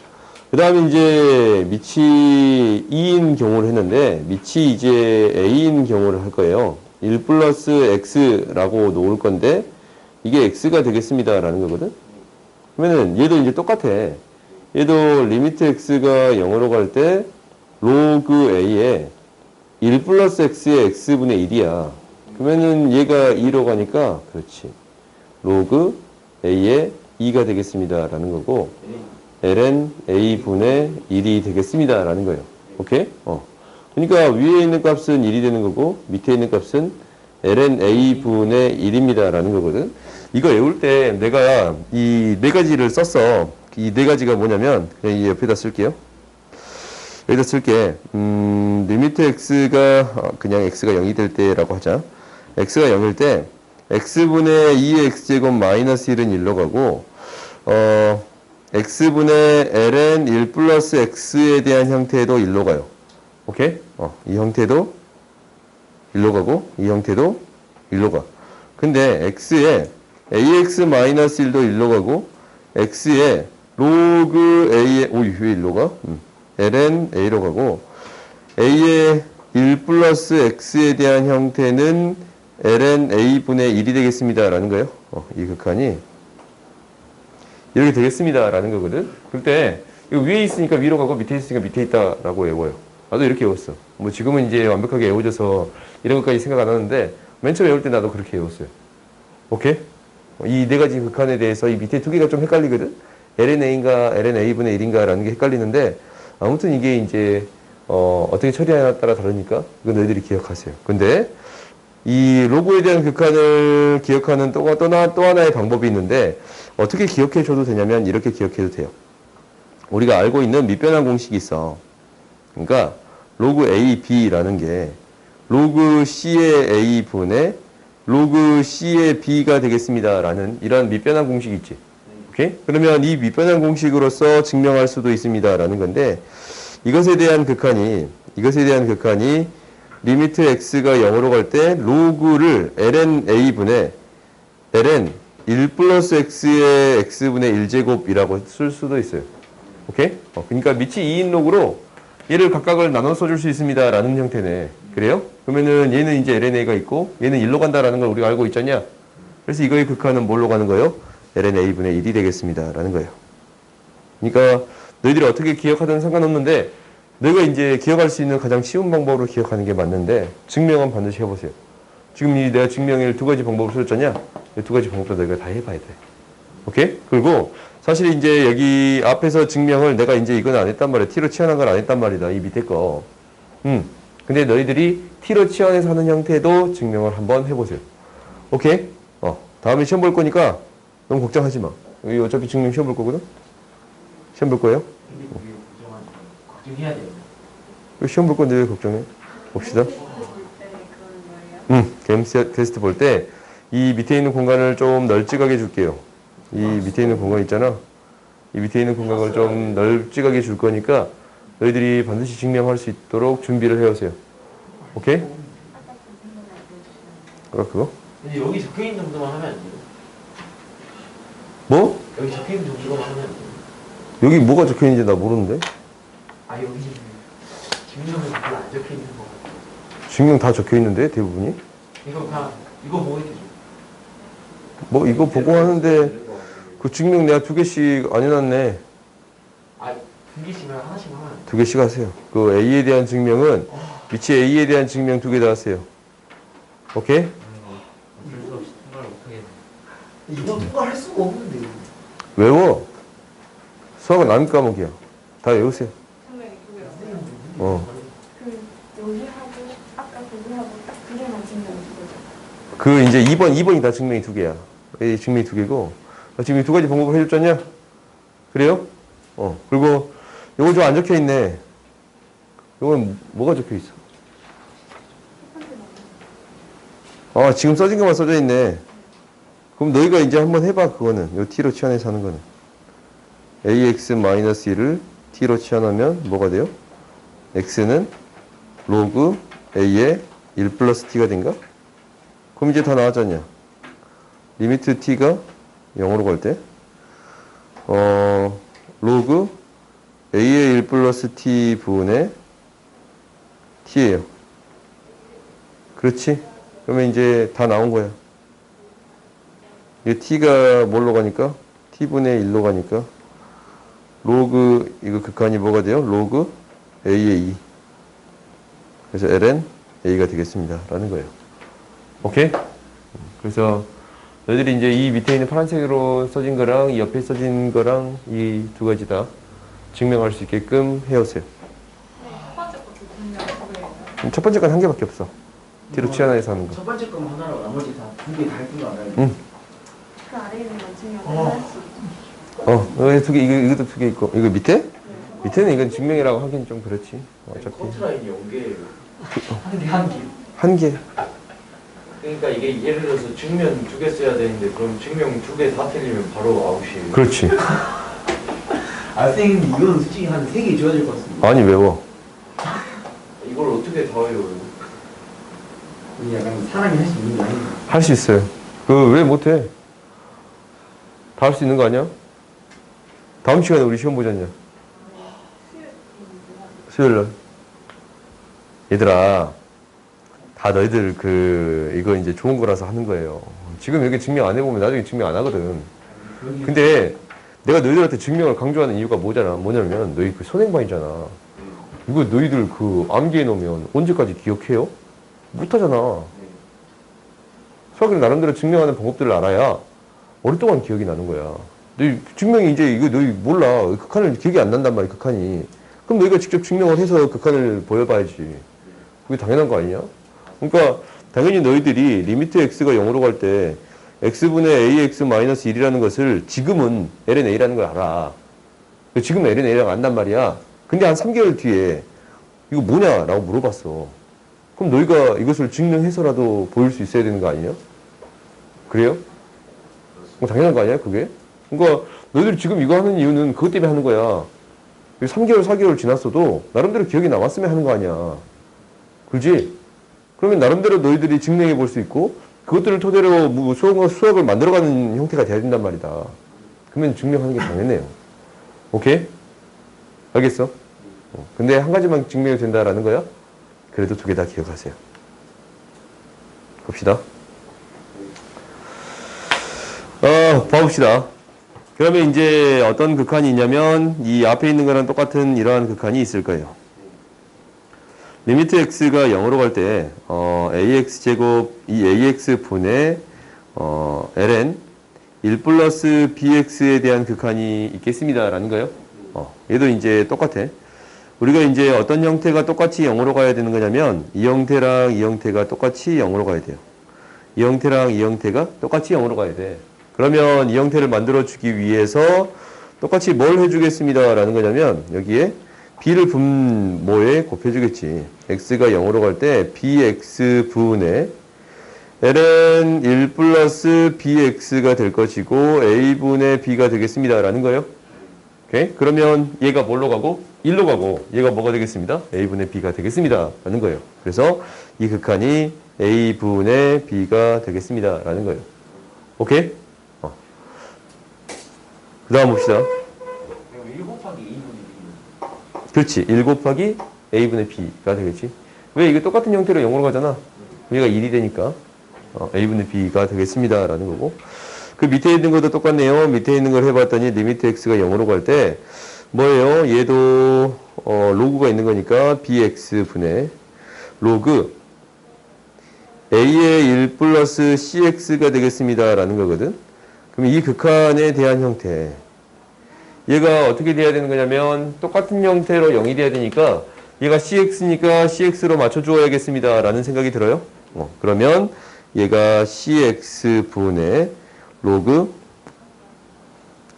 그 다음에 이제 밑이 2인 경우를 했는데, 밑이 이제 a인 경우를 할 거예요. 1 플러스 x라고 놓을 건데, 이게 x가 되겠습니다. 라는 거거든? 그러면은 얘도 이제 똑같아. 얘도 리미트 x가 0으로 갈 때 로그 a에 1 플러스 x의 x분의 1이야. 그러면은 얘가 2로 가니까 그렇지. 로그 a에 2가 되겠습니다. 라는 거고 ln a분의 1이 되겠습니다. 라는 거예요. 오케이? 그러니까 위에 있는 값은 1이 되는 거고 밑에 있는 값은 ln a분의 1입니다. 라는 거거든. 이거 외울 때 내가 이 네 가지를 썼어. 이 네 가지가 뭐냐면 그냥 이 옆에다 쓸게요. 여기다 쓸게. 리미트 x가 그냥 x가 0이 될 때라고 하자. x가 0일 때 x분의 2의 x제곱 마이너스 1은 1로 가고 x분의 ln 1 플러스 x에 대한 형태도 1로 가요. 오케이? 이 형태도 1로 가고 이 형태도 1로 가. 근데 x에 ax 마이너스 1도 1로 가고 x에 로그 a의 왜 1로 가? ln a로 가고 a의 1 플러스 x에 대한 형태는 ln a분의 1이 되겠습니다. 라는 거예요. 이 극한이 이렇게 되겠습니다. 라는 거거든. 그럴 때 이거 위에 있으니까 위로 가고 밑에 있으니까 밑에 있다라고 외워요. 나도 이렇게 외웠어. 뭐 지금은 이제 완벽하게 외워져서 이런 것까지 생각 안 하는데 맨 처음에 외울 때 나도 그렇게 외웠어요. 오케이? 이 네 가지 극한에 대해서 이 밑에 두 개가 좀 헷갈리거든. lna인가 lna분의 1인가 라는 게 헷갈리는데 아무튼 이게 이제 어떻게 처리하냐에 따라 다르니까 이건 너희들이 기억하세요. 근데 이 로그에 대한 극한을 기억하는 또 하나의 방법이 있는데 어떻게 기억해 줘도 되냐면 이렇게 기억해도 돼요. 우리가 알고 있는 밑변환 공식이 있어. 그러니까 로그 a, b라는 게 로그 c의 a 분의 로그 c의 b가 되겠습니다. 라는 이런 밑변환 공식이 있지. 오케이? 그러면 이 밑변환 공식으로서 증명할 수도 있습니다. 라는 건데 이것에 대한 극한이 리미트 x가 0으로 갈 때 로그를 ln a분의 ln 1 플러스 x의 x분의 1제곱이라고 쓸 수도 있어요. 오케이? 그러니까 밑이 2인 로그로 얘를 각각을 나눠 써줄 수 있습니다. 라는 형태네. 그래요? 그러면은 얘는 이제 lna가 있고 얘는 1로 간다라는 걸 우리가 알고 있잖냐? 그래서 이거의 극한은 뭘로 가는 거예요? lna분의 1이 되겠습니다. 라는 거예요. 그러니까 너희들이 어떻게 기억하든 상관없는데 너희가 이제 기억할 수 있는 가장 쉬운 방법으로 기억하는 게 맞는데 증명은 반드시 해보세요. 지금 내가 증명을 두 가지 방법을 썼잖냐? 이 두 가지 방법도 너희가 다 해봐야 돼. 오케이? 그리고 사실 이제 여기 앞에서 증명을 내가 이제 이건 안 했단 말이야. t로 치환한 걸 안 했단 말이다. 이 밑에 거. 근데 너희들이 t로 치환해서 하는 형태도 증명을 한번 해보세요. 오케이? 다음에 시험 볼 거니까 너무 걱정하지 마. 여기 어차피 증명 시험 볼 거거든? 시험 볼 거예요? 걱정해야 돼요. 시험 볼 건데 왜 걱정해? 봅시다. 게임 테스트 볼 때 이 밑에 있는 공간을 좀 널찍하게 줄게요. 이 밑에 있는 공간 있잖아. 이 밑에 있는 공간을 좀 널찍하게 줄 거니까 너희들이 반드시 증명할 수 있도록 준비를 해오세요. 오케이? 아까 그 생각을 알려주시면 그거? 근데 여기 적혀있는 정도만 하면 안 돼요? 뭐? 여기 적혀있는 정도만 하면 안 돼요? 여기 뭐가 적혀 있는지 나 모르는데? 아 여기 증명은 별로 안 적혀있는 거 증명 다 적혀 있는데 대부분이? 이거 그냥 이거 보고 있죠. 뭐 이거 보고 하는데 그 증명 내가 2개씩 안 해놨네. 두 개씩만 하나씩 하면 안 돼요? 2개씩 하세요. 그 A에 대한 증명은 위치 A에 대한 증명 2개 다 하세요. 오케이? 어쩔 수 없이 통과를 못하겠네. 이거 통과할 수가 없는데. 외워. 수학은 남 과목이야. 다 외우세요. 선생님 그거요. 어. 그 여기하고 아까 그거하고 딱 두 개만 증명해 주거죠. 그 이제 2번이 다 증명이 2개야. A 증명이 2개고. 지금 이 2가지 방법을 해줬잖냐? 그래요? 그리고 요거 좀 안 적혀 있네. 요건 뭐가 적혀 있어? 첫 번째 거. 지금 써진 것만 써져 있네. 그럼 너희가 이제 한번 해봐, 그거는. 요 t로 치환해서 하는 거는. ax-1을 t로 치환하면 뭐가 돼요? x는 로그 a의 1 플러스 t가 된가? 그럼 이제 다 나왔잖냐? 리미트 t가 0으로 갈 때, 로그 a의 1 플러스 t 분의 t예요. 그렇지? 그러면 이제 다 나온 거야. 이 t가 뭘로 가니까? t분의 1로 가니까 로그 이거 극한이 뭐가 돼요? 로그 a의 2. 그래서 ln a가 되겠습니다. 라는 거예요. 오케이? 그래서 너희들이 이제 이 밑에 있는 파란색으로 써진 거랑 이 옆에 써진 거랑 이 2가지 다 증명할 수 있게끔 해오세요. 네, 첫 번째 것도 증명 그거예요. 첫 번째 건 한 개밖에 없어. 뒤로 치환해서 하는 거. 첫 번째 거만 하나로 나머지 다 두 개 다 했던 거 알아요? 응. 그 아래에 있는 건 증명 하나씩. 여기 2개, 이것도 2개 있고. 이거 밑에? 밑에는 이건 증명이라고 하긴 좀 그렇지. 어차피. 커트라인이 연계예요. 한 개, 한 개. 한 개. 그러니까 이게 예를 들어서 증명 2개 써야 되는데 그럼 증명 2개 다 틀리면 바로 아웃이에요. 그렇지. 선생님 이건 솔직히 한 3개 줘야 될 것 같습니다. 아니, 외워. 이걸 어떻게 다 외워요? 약간 사람이 할 수 있는 게 아닌가. 할 수 있어요. 왜 못해? 다 할 수 있는 거 아니야? 다음 시간에 우리 시험 보잖냐? 수요일 날. 얘들아, 다 너희들 이거 이제 좋은 거라서 하는 거예요. 지금 여기 증명 안 해보면 나중에 증명 안 하거든. 근데 내가 너희들한테 증명을 강조하는 이유가 뭐냐면 너희 그 선행반이잖아. 이거 너희들 암기해 놓으면 언제까지 기억해요? 못 하잖아. 수학을 나름대로 증명하는 방법들을 알아야 오랫동안 기억이 나는 거야. 너희 증명이 이제 이거 너희 몰라. 극한을 기억이 안 난단 말이야, 극한이. 그럼 너희가 직접 증명을 해서 극한을 보여봐야지. 그게 당연한 거 아니냐? 그러니까 당연히 너희들이 리미트 x가 0으로 갈 때 x분의 ax-1이라는 것을 지금은 ln a라는 걸 알아. 지금 ln a라고 안단 말이야. 근데 한 3개월 뒤에 이거 뭐냐? 라고 물어봤어. 그럼 너희가 이것을 증명해서라도 보일 수 있어야 되는 거 아니냐? 그래요? 당연한 거 아니야, 그게? 그러니까 너희들이 지금 이거 하는 이유는 그것 때문에 하는 거야. 3개월, 4개월 지났어도 나름대로 기억이 남았으면 하는 거 아니야. 그렇지? 그러면 나름대로 너희들이 증명해 볼 수 있고 그것들을 토대로 수학을 만들어가는 형태가 돼야 된단 말이다. 그러면 증명하는 게 당연해요. 오케이? 알겠어? 근데 한 가지만 증명이 된다라는 거야? 그래도 2개 다 기억하세요. 봅시다. 봐봅시다. 그러면 이제 어떤 극한이 있냐면 이 앞에 있는 거랑 똑같은 이러한 극한이 있을 거예요. 리미트 x가 0으로 갈 때 ax 제곱 이 ax 분의 ln 1 플러스 bx에 대한 극한이 있겠습니다라는 거예요. 얘도 이제 똑같아. 우리가 이제 어떤 형태가 똑같이 0으로 가야 되는 거냐면 이 형태랑 이 형태가 똑같이 0으로 가야 돼요. 이 형태랑 이 형태가 똑같이 0으로 가야 돼. 그러면 이 형태를 만들어주기 위해서 똑같이 뭘 해주겠습니다 라는 거냐면 여기에 b를 분모에 곱해주겠지. x가 0으로 갈 때 bx 분의 ln 1 플러스 bx가 될 것이고 a분의 b가 되겠습니다 라는 거예요. 오케이? 그러면 얘가 뭘로 가고? 1로 가고 얘가 뭐가 되겠습니다? a분의 b가 되겠습니다. 라는 거예요. 그래서 이 극한이 a분의 b가 되겠습니다. 라는 거예요. 오케이? 그 다음 봅시다. 1 곱하기 2분의 그렇지. 1 곱하기 a분의 b가 되겠지. 왜? 이게 똑같은 형태로 0으로 가잖아. 얘가 1이 되니까 a분의 b가 되겠습니다. 라는 거고. 그 밑에 있는 것도 똑같네요. 밑에 있는 걸 해봤더니 리미트 x가 0으로 갈 때 뭐예요? 얘도 로그가 있는 거니까 bx분의 로그 a의 1 플러스 cx가 되겠습니다. 라는 거거든. 그럼 이 극한에 대한 형태 얘가 어떻게 돼야 되는 거냐면 똑같은 형태로 0이 돼야 되니까 얘가 cx니까 cx로 맞춰주어야겠습니다. 라는 생각이 들어요. 그러면 얘가 cx분의 로그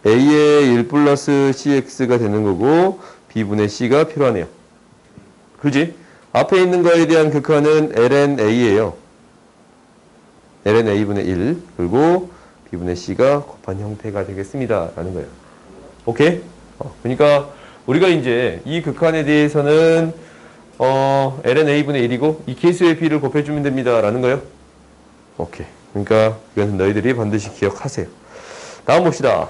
a의 1 플러스 cx가 되는 거고 b분의 c가 필요하네요. 그지? 앞에 있는 거에 대한 극한은 ln a예요. ln a분의 1 그리고 b분의 c가 곱한 형태가 되겠습니다. 라는 거예요. 오케이? 그러니까 우리가 이제 이 극한에 대해서는 ln a분의 1이고 이 개수의 b를 곱해주면 됩니다. 라는 거예요. 오케이. 그러니까 이건 너희들이 반드시 기억하세요. 다음 봅시다.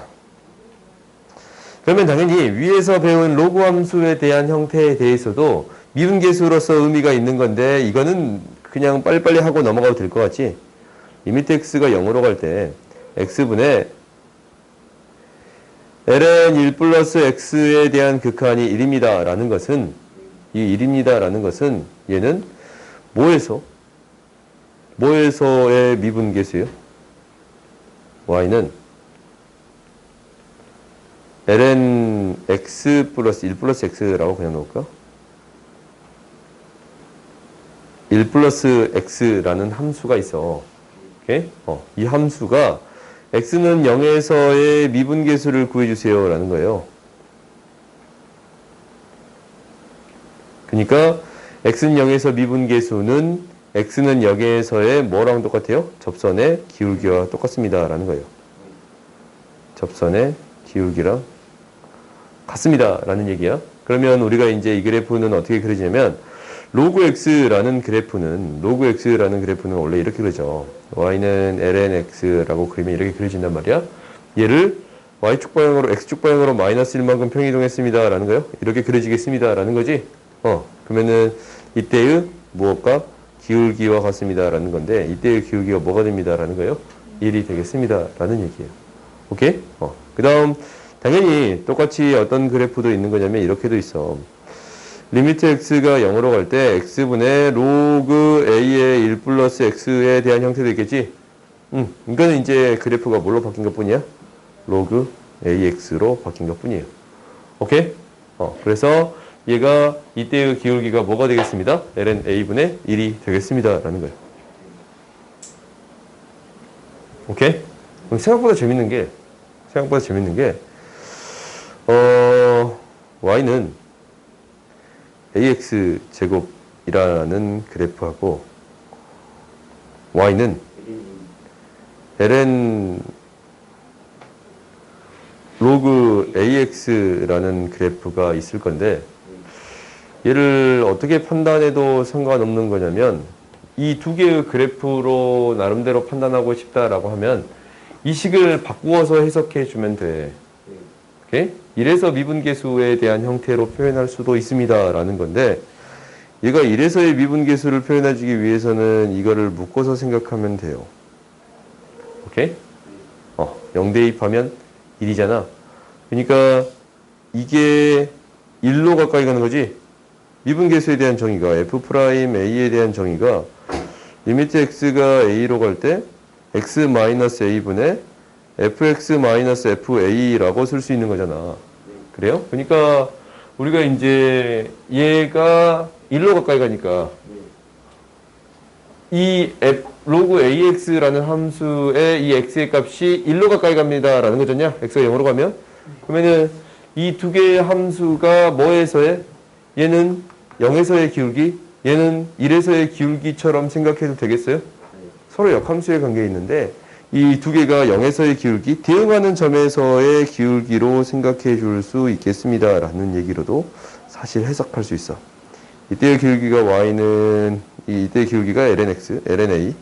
그러면 당연히 위에서 배운 로그 함수에 대한 형태에 대해서도 미분계수로서 의미가 있는 건데 이거는 그냥 빨리빨리 하고 넘어가도 될 것 같지? 리미트 x가 0으로 갈 때 x분의 ln 1 플러스 x에 대한 극한이 1입니다. 라는 것은 이 1입니다. 라는 것은 얘는 뭐에서의 미분계수예요? y는 ln x 플러스 1 플러스 x라고 그냥 놓을까? 1 플러스 x라는 함수가 있어. 오케이? 이 함수가 x는 0에서의 미분계수를 구해주세요. 라는 거예요. 그러니까 x는 0에서 미분계수는 x는 0에서의 뭐랑 똑같아요? 접선의 기울기와 똑같습니다. 라는 거예요. 접선의 기울기랑 같습니다. 라는 얘기야. 그러면 우리가 이제 이 그래프는 어떻게 그려지냐면 로그 x라는 그래프는 원래 이렇게 그려져. y는 ln x라고 그리면 이렇게 그려진단 말이야. 얘를 y축 방향으로 x축 방향으로 마이너스 1만큼 평이동했습니다. 라는 거예요. 이렇게 그려지겠습니다. 라는 거지. 그러면은 이때의 무엇과 기울기와 같습니다. 라는 건데 이때의 기울기가 뭐가 됩니다. 라는 거예요. 1이 되겠습니다. 라는 얘기예요. 오케이? 그 다음 당연히 똑같이 어떤 그래프도 있는 거냐면 이렇게도 있어. 리미트 x가 0으로 갈 때 x분의 로그 a의 1 플러스 x에 대한 형태도 있겠지? 이거는 이제 그래프가 뭘로 바뀐 것 뿐이야? 로그 ax로 바뀐 것 뿐이에요. 오케이? 그래서 얘가 이때의 기울기가 뭐가 되겠습니다? ln a분의 1이 되겠습니다. 라는 거예요. 오케이? 생각보다 재밌는 게 y는 ax 제곱이라는 그래프하고 y는 ln 로그 ax라는 그래프가 있을 건데 얘를 어떻게 판단해도 상관없는 거냐면 이 두 개의 그래프로 나름대로 판단하고 싶다라고 하면 이 식을 바꾸어서 해석해 주면 돼. 오케이? 이래서 미분계수에 대한 형태로 표현할 수도 있습니다. 라는 건데 얘가 이래서의 미분계수를 표현해주기 위해서는 이거를 묶어서 생각하면 돼요. 오케이? 0 대입하면 1이잖아. 그러니까 이게 1로 가까이 가는 거지. 미분계수에 대한 정의가 f'a에 대한 정의가 리미트 x가 a로 갈 때 x-a분의 fx-fa라고 쓸 수 있는 거잖아. 그래요? 그러니까 우리가 이제 얘가 1로 가까이 가니까 이 로그 ax라는 함수의 이 x의 값이 1로 가까이 갑니다. 라는 거잖냐? x가 0으로 가면. 그러면은 이 두 개의 함수가 뭐에서의? 얘는 0에서의 기울기, 얘는 1에서의 기울기처럼 생각해도 되겠어요? 서로 역함수의 관계에 있는데 이 두 개가 0에서의 기울기, 대응하는 점에서의 기울기로 생각해 줄 수 있겠습니다. 라는 얘기로도 사실 해석할 수 있어. 이때의 기울기가 y는, 이때의 기울기가 lnx, lna.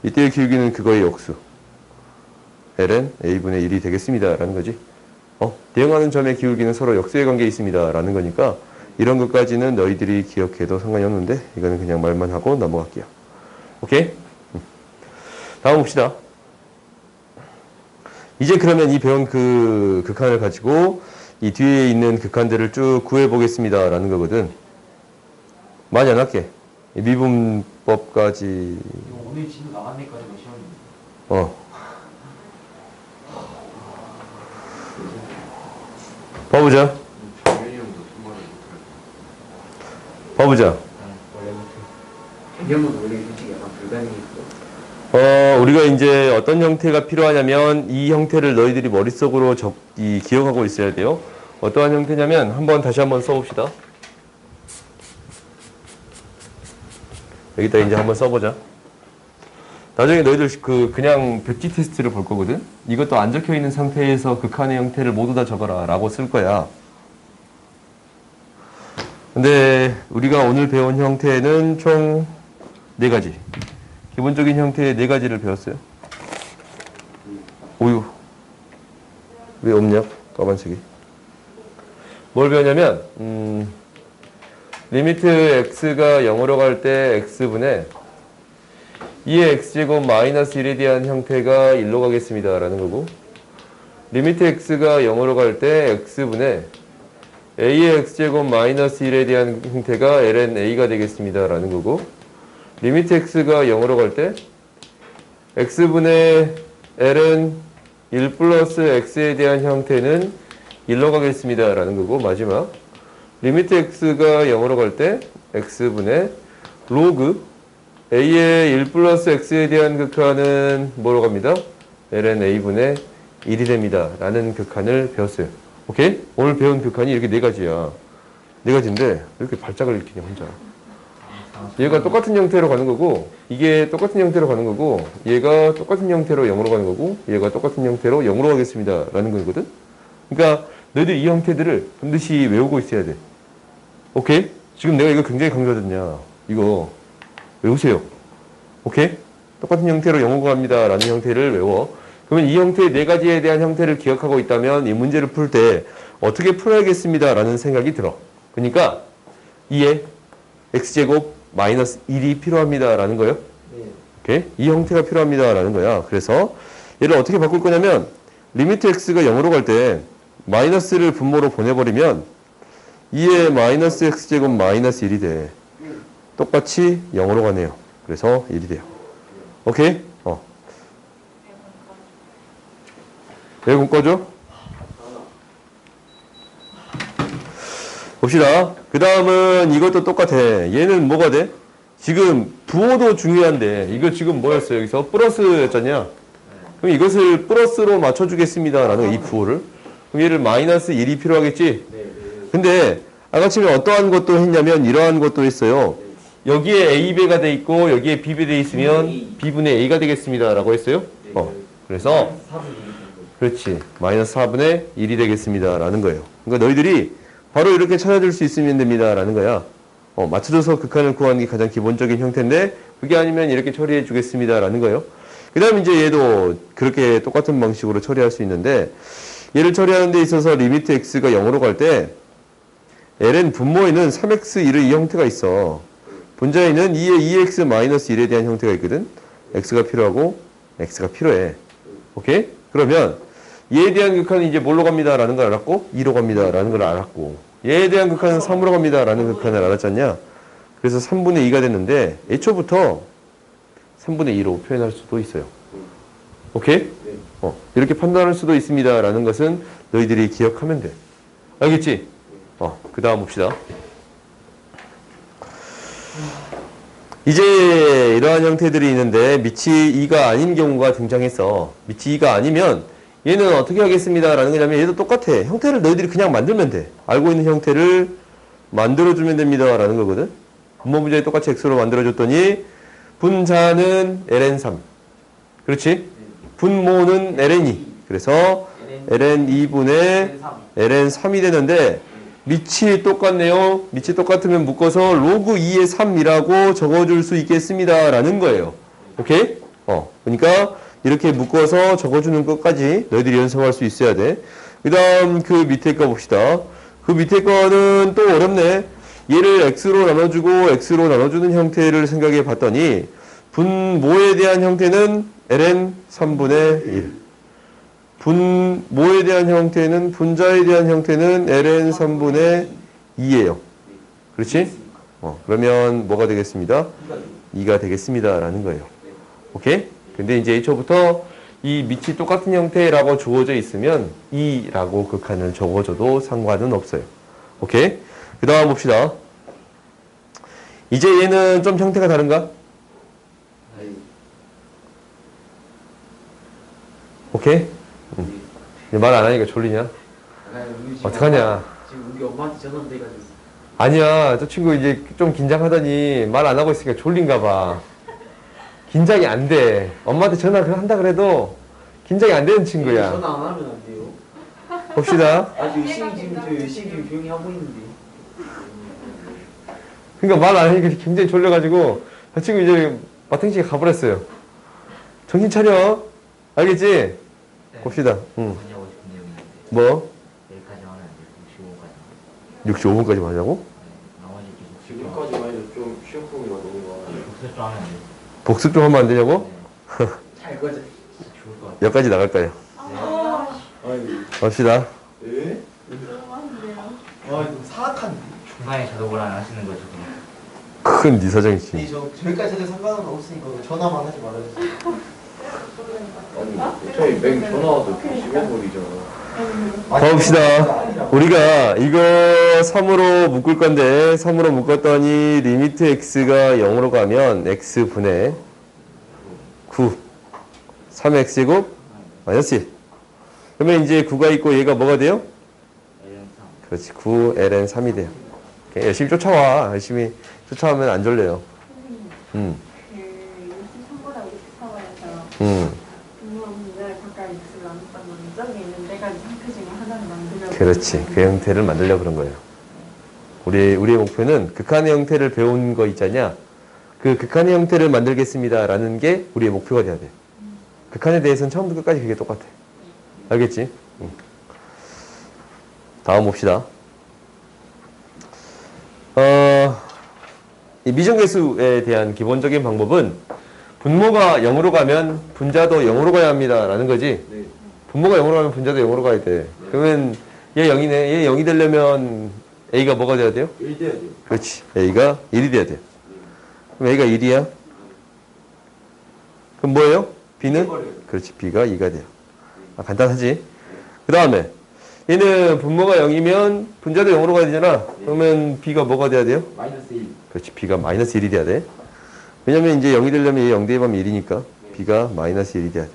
이때의 기울기는 그거의 역수. ln a분의 1이 되겠습니다. 라는 거지. 대응하는 점의 기울기는 서로 역수의 관계에 있습니다. 라는 거니까 이런 것까지는 너희들이 기억해도 상관이 없는데 이거는 그냥 말만 하고 넘어갈게요. 오케이? 다음 봅시다. 이제 그러면 이 배운 그 극한을 가지고 이 뒤에 있는 극한들을 쭉 구해보겠습니다. 라는 거거든. 많이 안 할게. 미분법까지. 오늘 지금 나간데까지 몇 시간인데? 봐보자. 정현이 형도 통화를 못할 봐보자. 이형은 원래 솔직히 약간 불가능했어. 우리가 이제 어떤 형태가 필요하냐면 이 형태를 너희들이 머릿속으로 기억하고 있어야 돼요. 어떠한 형태냐면 다시 한번 써봅시다. 여기다 이제 한번 써보자. 나중에 너희들 그냥 백지 테스트를 볼 거거든. 이것도 안 적혀 있는 상태에서 극한의 형태를 모두 다 적어라 라고 쓸 거야. 근데 우리가 오늘 배운 형태는 총 4가지. 기본적인 형태의 4가지를 배웠어요. 오유. 왜 없냐? 까만색이. 뭘 배웠냐면, 리미트 x가 0으로 갈 때 x분의 2의 x제곱 마이너스 1에 대한 형태가 1로 가겠습니다. 라는 거고, 리미트 x가 0으로 갈 때 x분의 a의 x제곱 마이너스 1에 대한 형태가 ln a가 되겠습니다. 라는 거고, 리미트 x가 0으로 갈 때 x분의 ln 1 플러스 x에 대한 형태는 1로 가겠습니다. 라는 거고, 마지막 리미트 x가 0으로 갈 때 x분의 로그 a의 1 플러스 x에 대한 극한은 뭐로 갑니다? ln a분의 1이 됩니다. 라는 극한을 배웠어요. 오케이? 오늘 배운 극한이 이렇게 4가지야. 4가지인데 왜 이렇게 발작을 일으키냐 혼자. 얘가 똑같은 형태로 가는 거고, 이게 똑같은 형태로 가는 거고, 얘가 똑같은 형태로 0으로 가는 거고, 얘가 똑같은 형태로 0으로 가겠습니다. 라는 거거든? 그러니까 너희들 이 형태들을 반드시 외우고 있어야 돼. 오케이? 지금 내가 이거 굉장히 강조하잖냐. 이거 외우세요. 오케이? 똑같은 형태로 0으로 갑니다. 라는 형태를 외워. 그러면 이 형태의 4가지에 대한 형태를 기억하고 있다면 이 문제를 풀 때 어떻게 풀어야겠습니다. 라는 생각이 들어. 그러니까 2에 x제곱 마이너스 1이 필요합니다. 라는 거예요. 오케이? 이 형태가 필요합니다. 라는 거야. 그래서 얘를 어떻게 바꿀 거냐면 리미트 x가 0으로 갈 때 마이너스를 분모로 보내버리면 2의 마이너스 x제곱 마이너스 1이 돼. 똑같이 0으로 가네요. 그래서 1이 돼요. 오케이? 에어컨 꺼줘. 봅시다. 그 다음은 이것도 똑같아. 얘는 뭐가 돼? 지금 부호도 중요한데 이거 지금 뭐였어요? 여기서 플러스였잖냐? 그럼 이것을 플러스로 맞춰주겠습니다. 라는 이 부호를. 그럼 얘를 마이너스 1이 필요하겠지? 근데 아까처럼 어떠한 것도 했냐면 이러한 것도 했어요. 여기에 A배가 돼 있고 여기에 B배 돼 있으면 B분의 A가 되겠습니다. 라고 했어요. 그래서 그렇지. 마이너스 4분의 1이 되겠습니다. 라는 거예요. 그러니까 너희들이 바로 이렇게 찾아줄 수 있으면 됩니다. 라는 거야. 맞춰줘서 극한을 구하는 게 가장 기본적인 형태인데 그게 아니면 이렇게 처리해 주겠습니다. 라는 거예요. 그 다음에 이제 얘도 그렇게 똑같은 방식으로 처리할 수 있는데 얘를 처리하는 데 있어서 리미트 x가 0으로 갈 때 ln 분모에는 3x1의 이 형태가 있어. 분자에는 2의 2x 마이너스 1에 대한 형태가 있거든. x가 필요하고 x가 필요해. 오케이? 그러면 얘에 대한 극한은 이제 뭘로 갑니다. 라는 걸 알았고 2로 갑니다. 라는 걸 알았고 얘에 대한 극한은 3으로 갑니다. 라는 극한을 알았잖냐. 그래서 3분의 2가 됐는데 애초부터 3분의 2로 표현할 수도 있어요. 오케이? 이렇게 판단할 수도 있습니다. 라는 것은 너희들이 기억하면 돼. 알겠지? 그 다음 봅시다. 이제 이러한 형태들이 있는데 밑이 2가 아닌 경우가 등장했어. 밑이 2가 아니면 얘는 어떻게 하겠습니다. 라는 거냐면 얘도 똑같아. 형태를 너희들이 그냥 만들면 돼. 알고 있는 형태를 만들어주면 됩니다. 라는 거거든. 분모 분자에 똑같이 x로 만들어줬더니 분자는 ln3. 그렇지? 분모는 ln이. 그래서 ln 2분의 ln 3이 되는데 밑이 똑같네요. 밑이 똑같으면 묶어서 로그 2의 3이라고 적어줄 수 있겠습니다. 라는 거예요. 오케이? 그러니까 이렇게 묶어서 적어주는 것까지 너희들이 연습할 수 있어야 돼. 그 다음 그 밑에 거 봅시다. 그 밑에 거는 또 어렵네. 얘를 x로 나눠주고 x로 나눠주는 형태를 생각해 봤더니 분모에 대한 형태는 ln 3분의 1. 분모에 대한 형태는 분자에 대한 형태는 ln 3분의 2예요. 그렇지? 그러면 뭐가 되겠습니다? 2가 되겠습니다. 라는 거예요. 오케이? 근데 이제 애초부터 이 밑이 똑같은 형태라고 주어져 있으면 2라고 극한을 적어줘도 상관은 없어요. 오케이? 그 다음 봅시다. 이제 얘는 좀 형태가 다른가? 오케이? 말 안 하니까 졸리냐? 어떡하냐? 지금 우리 엄마한테 전화도 해가지고. 아니야. 저 친구 이제 좀 긴장하더니 말 안 하고 있으니까 졸린가 봐. 긴장이 안 돼. 엄마한테 전화를 한다 그래도 긴장이 안 되는 친구야. 전화 안 하면 안 돼요. 봅시다. 아주 열심히 지금 저 열심히 지금 조용히 하고 있는데. 그러니까 말 안 하니까 굉장히 졸려가지고 저 친구 이제 마탱씨가 가버렸어요. 정신 차려. 알겠지? 봅시다. 응. 하고 싶은 내용이 있는데 뭐? 여기까지 하면 안 돼. 65까지. 65분까지 하자고? 나머지 계속 지금까지 말해도 좀 시험 범위가 너무 많아요. 복습 좀 하면 안 돼. 복습 좀 하면 안 되냐고? 잘 거죠. 좋을 것 같아. 여기까지 나갈까요? 아이고. 봅시다. 예? 너무 많은데요. 좀 사악한데. 중간에 작업을 안 하시는 거죠. 큰 네 사정이지. 저희까지 해도 상관은 없으니까 전화만 하지 말아주세요. 아니 어차피 맹 전화 와도 조심해버리잖아. 봅시다. 우리가 이거 3으로 묶을 건데 3으로 묶었더니 리미트 x가 0으로 가면 x분의 9 3x제곱 마이너스 1. 그러면 이제 9가 있고 얘가 뭐가 돼요? 그렇지. 9 ln 3이 돼요. 오케이, 열심히 쫓아와. 열심히 쫓아오면 안 졸려요. 그 63보다 64번에서 분모 문제를 각각 x를 나눴다면 저기 있는 네 가지 형태 중에 하나를 만들려고. 그렇지. 그 형태를 만들려고 그런 거예요. 우리의 목표는 극한의 형태를 배운 거 있잖냐. 그 극한의 형태를 만들겠습니다라는 게 우리의 목표가 돼야 돼. 극한에 대해서는 처음부터 끝까지 그게 똑같아. 알겠지? 다음 봅시다. 이 미정계수에 대한 기본적인 방법은 분모가 0으로 가면 분자도 0으로 가야 합니다. 라는 거지. 네. 분모가 0으로 가면 분자도 0으로 가야 돼. 그러면 얘 0이네. 얘 0이 되려면 A가 뭐가 돼야 돼요? 1 돼야 돼요. 그렇지. A가 1이 돼야 돼. 그럼 A가 1이야? 그럼 뭐예요? B는? 그렇지. B가 2가 돼요. 간단하지? 그 다음에 얘는 분모가 0이면 분자도 0으로 가야 되잖아. 그러면 B가 뭐가 돼야 돼요? 마이너스 1. 그렇지. B가 마이너스 1이 돼야 돼. 왜냐면 이제 0이 되려면 얘 0 대입하면 1이니까 B가 마이너스 1이 돼야 돼.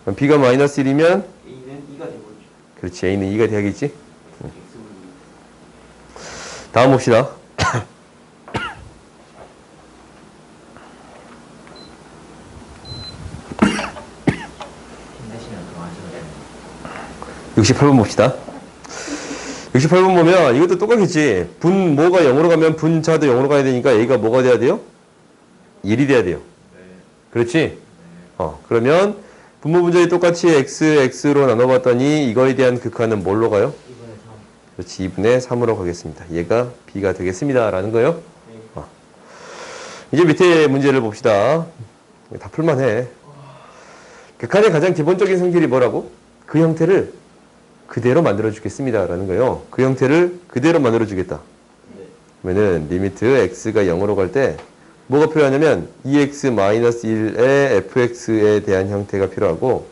그럼 B가 마이너스 1이면 A는 2가 되버리죠. 그렇지. A는 2가 돼야겠지. 다음 봅시다. 힘드시면 그거 하시면 돼요. 68번 봅시다. 68번 보면 이것도 똑같겠지. 분모가 0으로 가면 분자도 0으로 가야 되니까 A가 뭐가 돼야 돼요? 1이 돼야 돼요. 그렇지? 그러면 분모 분자에 똑같이 x로 나눠봤더니 이거에 대한 극한은 뭘로 가요? 2분의 3. 그렇지. 2분의 3으로 가겠습니다. 얘가 B가 되겠습니다. 라는 거예요. 이제 밑에 문제를 봅시다. 다 풀만해. 극한의 가장 기본적인 성질이 뭐라고? 그 형태를 그대로 만들어 주겠습니다. 라는 거예요. 그 형태를 그대로 만들어 주겠다. 그러면은 리미트 x가 0으로 갈 때 뭐가 필요하냐면 2x-1의 fx에 대한 형태가 필요하고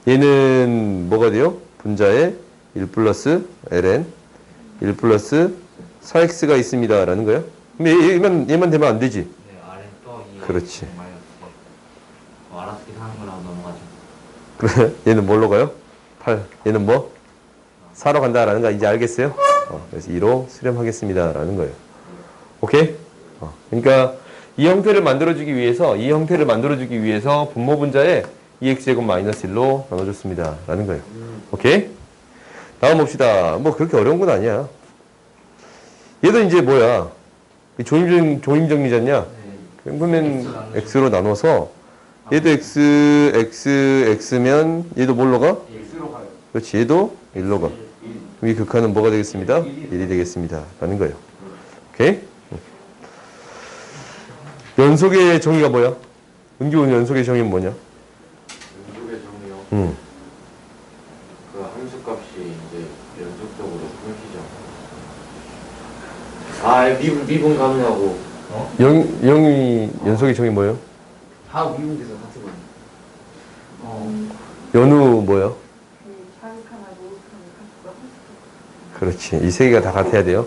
얘는 뭐가 돼요? 분자에 1 플러스 ln 1 플러스 4x가 있습니다. 라는 거예요. 그럼 얘만 되면 안 되지. 네, 아래 또 2. 그렇지. 알아서 계산하는 거라고 넘어가죠. 그래? 얘는 뭘로 가요? 8. 얘는 뭐? 4로 간다라는 거 이제 알겠어요? 그래서 2로 수렴하겠습니다. 라는 거예요. 오케이? 그러니까 이 형태를 만들어주기 위해서 분모 분자에 2x제곱 마이너스 1로 나눠줬습니다. 라는 거예요. 오케이? 다음 봅시다. 뭐 그렇게 어려운 건 아니야. 얘도 이제 뭐야? 조임 정리잖냐? 그러면 x로 나눠서 얘도 x면 얘도 뭘로 가? X로 가요. 그렇지. 얘도 1로 가. 이 극한은 뭐가 되겠습니다? 1이 되겠습니다. 라는 거예요. 오케이? 연속의 정의가 뭐야? 은규는 연속의 정의는 뭐냐? 연속의 정의요. 그 함수값이 이제 연속적으로 끊기죠. 미분 가능하고. 영이 연속의 정의 뭐예요? 다 미분돼서 같은 거예요. 연우 뭐예요? 그 자극하고 우극하고 그렇지. 이 세 개가 다 같아야 돼요.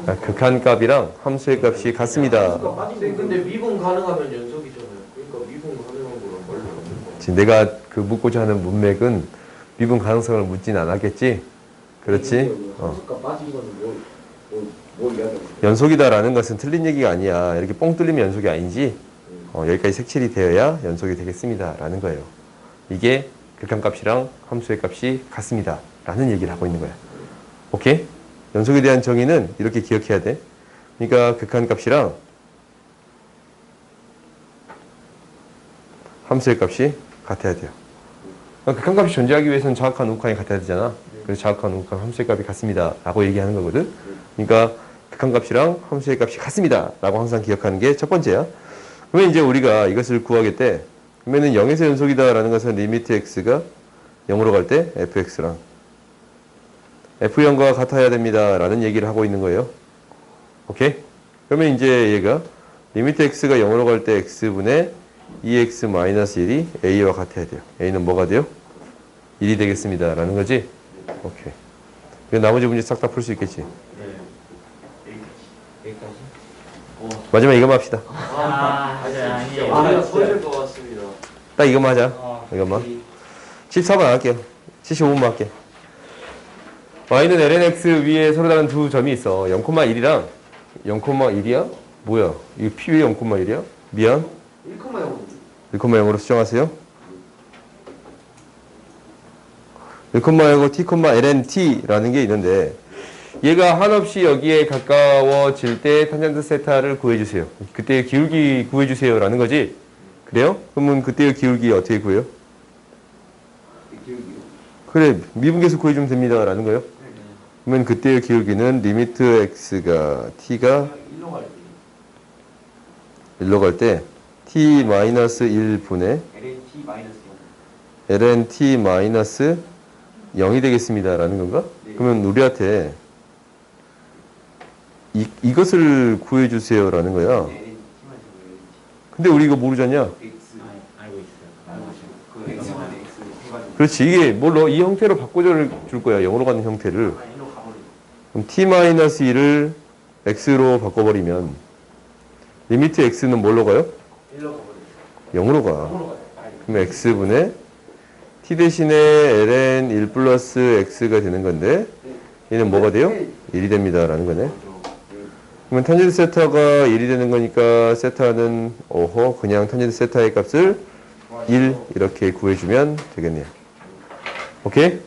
아, 극한값이랑 함수의 값이 같습니다. 근데 미분 가능하면 연속이잖아요. 그러니까 미분 가능한 거랑 멀리 없는 거. 지금 내가 그 묻고자 하는 문맥은 미분 가능성을 묻진 않았겠지? 그렇지? 함수가 빠진 거는 뭘 이야기하는 거예요? 연속이다라는 것은 틀린 얘기가 아니야. 이렇게 뻥 뚫리면 연속이 아니지. 여기까지 색칠이 되어야 연속이 되겠습니다. 라는 거예요. 이게 극한값이랑 함수의 값이 같습니다. 라는 얘기를 하고 있는 거야. 오케이? 연속에 대한 정의는 이렇게 기억해야 돼. 그러니까 극한값이랑 함수의 값이 같아야 돼요. 그러니까 극한값이 존재하기 위해서는 좌극한 우극한이 같아야 되잖아. 그래서 좌극한 우극한 함수의 값이 같습니다. 라고 얘기하는 거거든. 그러니까 극한값이랑 함수의 값이 같습니다. 라고 항상 기억하는 게 첫 번째야. 그러면 이제 우리가 이것을 구하겠대. 그러면은 0에서 연속이다 라는 것은 리미트 x가 0으로 갈 때 fx랑 f0과 같아야 됩니다. 라는 얘기를 하고 있는 거예요. 오케이? 그러면 이제 얘가 리미트 x가 0으로 갈 때 x분의 2x-1이 a와 같아야 돼요. a는 뭐가 돼요? 1이 되겠습니다. 라는 거지? 오케이. 나머지 문제 싹 다 풀 수 있겠지? 여기까지? 마지막 이거만 합시다. 아니에요. 아, 터질 것 같습니다. 딱 이거만 하자. 이거만. 14번 안 할게요. 75번만 할게. y는 lnx 위에 서로 다른 두 점이 있어. 0,1이랑 0,1이야? 뭐야? 이거 p 왜 0,1이야? 미안. 1,0. 1,0으로 수정하세요. 1,0고 t,lnt라는 게 있는데 얘가 한없이 여기에 가까워질 때 탄젠트 세타를 구해주세요. 그때의 기울기 구해주세요 라는 거지. 그래요? 그러면 그때의 기울기 어떻게 구해요? 그래, 미분계수 구해주면 됩니다 라는 거예요. 그러면 그때의 기울기는 리미트 x가 t가 1로 갈 때 t-1분의 ln-t-0이 되겠습니다 라는 건가? 그러면 우리한테 이것을 구해주세요 라는 거야. 근데 우리 이거 모르잖냐? 알고 있어요. 그렇지. 이게 뭘로? 이 형태로 바꿔줄 거야. 0으로 가는 형태를. 그럼 t-1을 x로 바꿔버리면 리미트 x는 뭘로 가요? 0으로 가. 그럼 x분의 t 대신에 ln 1 플러스 x가 되는 건데 얘는 뭐가 돼요? 1이 됩니다 라는 거네. 그러면 탄젠트 세타가 1이 되는 거니까 세타는 그냥 탄젠트 세타의 값을 1 이렇게 구해주면 되겠네요. 오케이?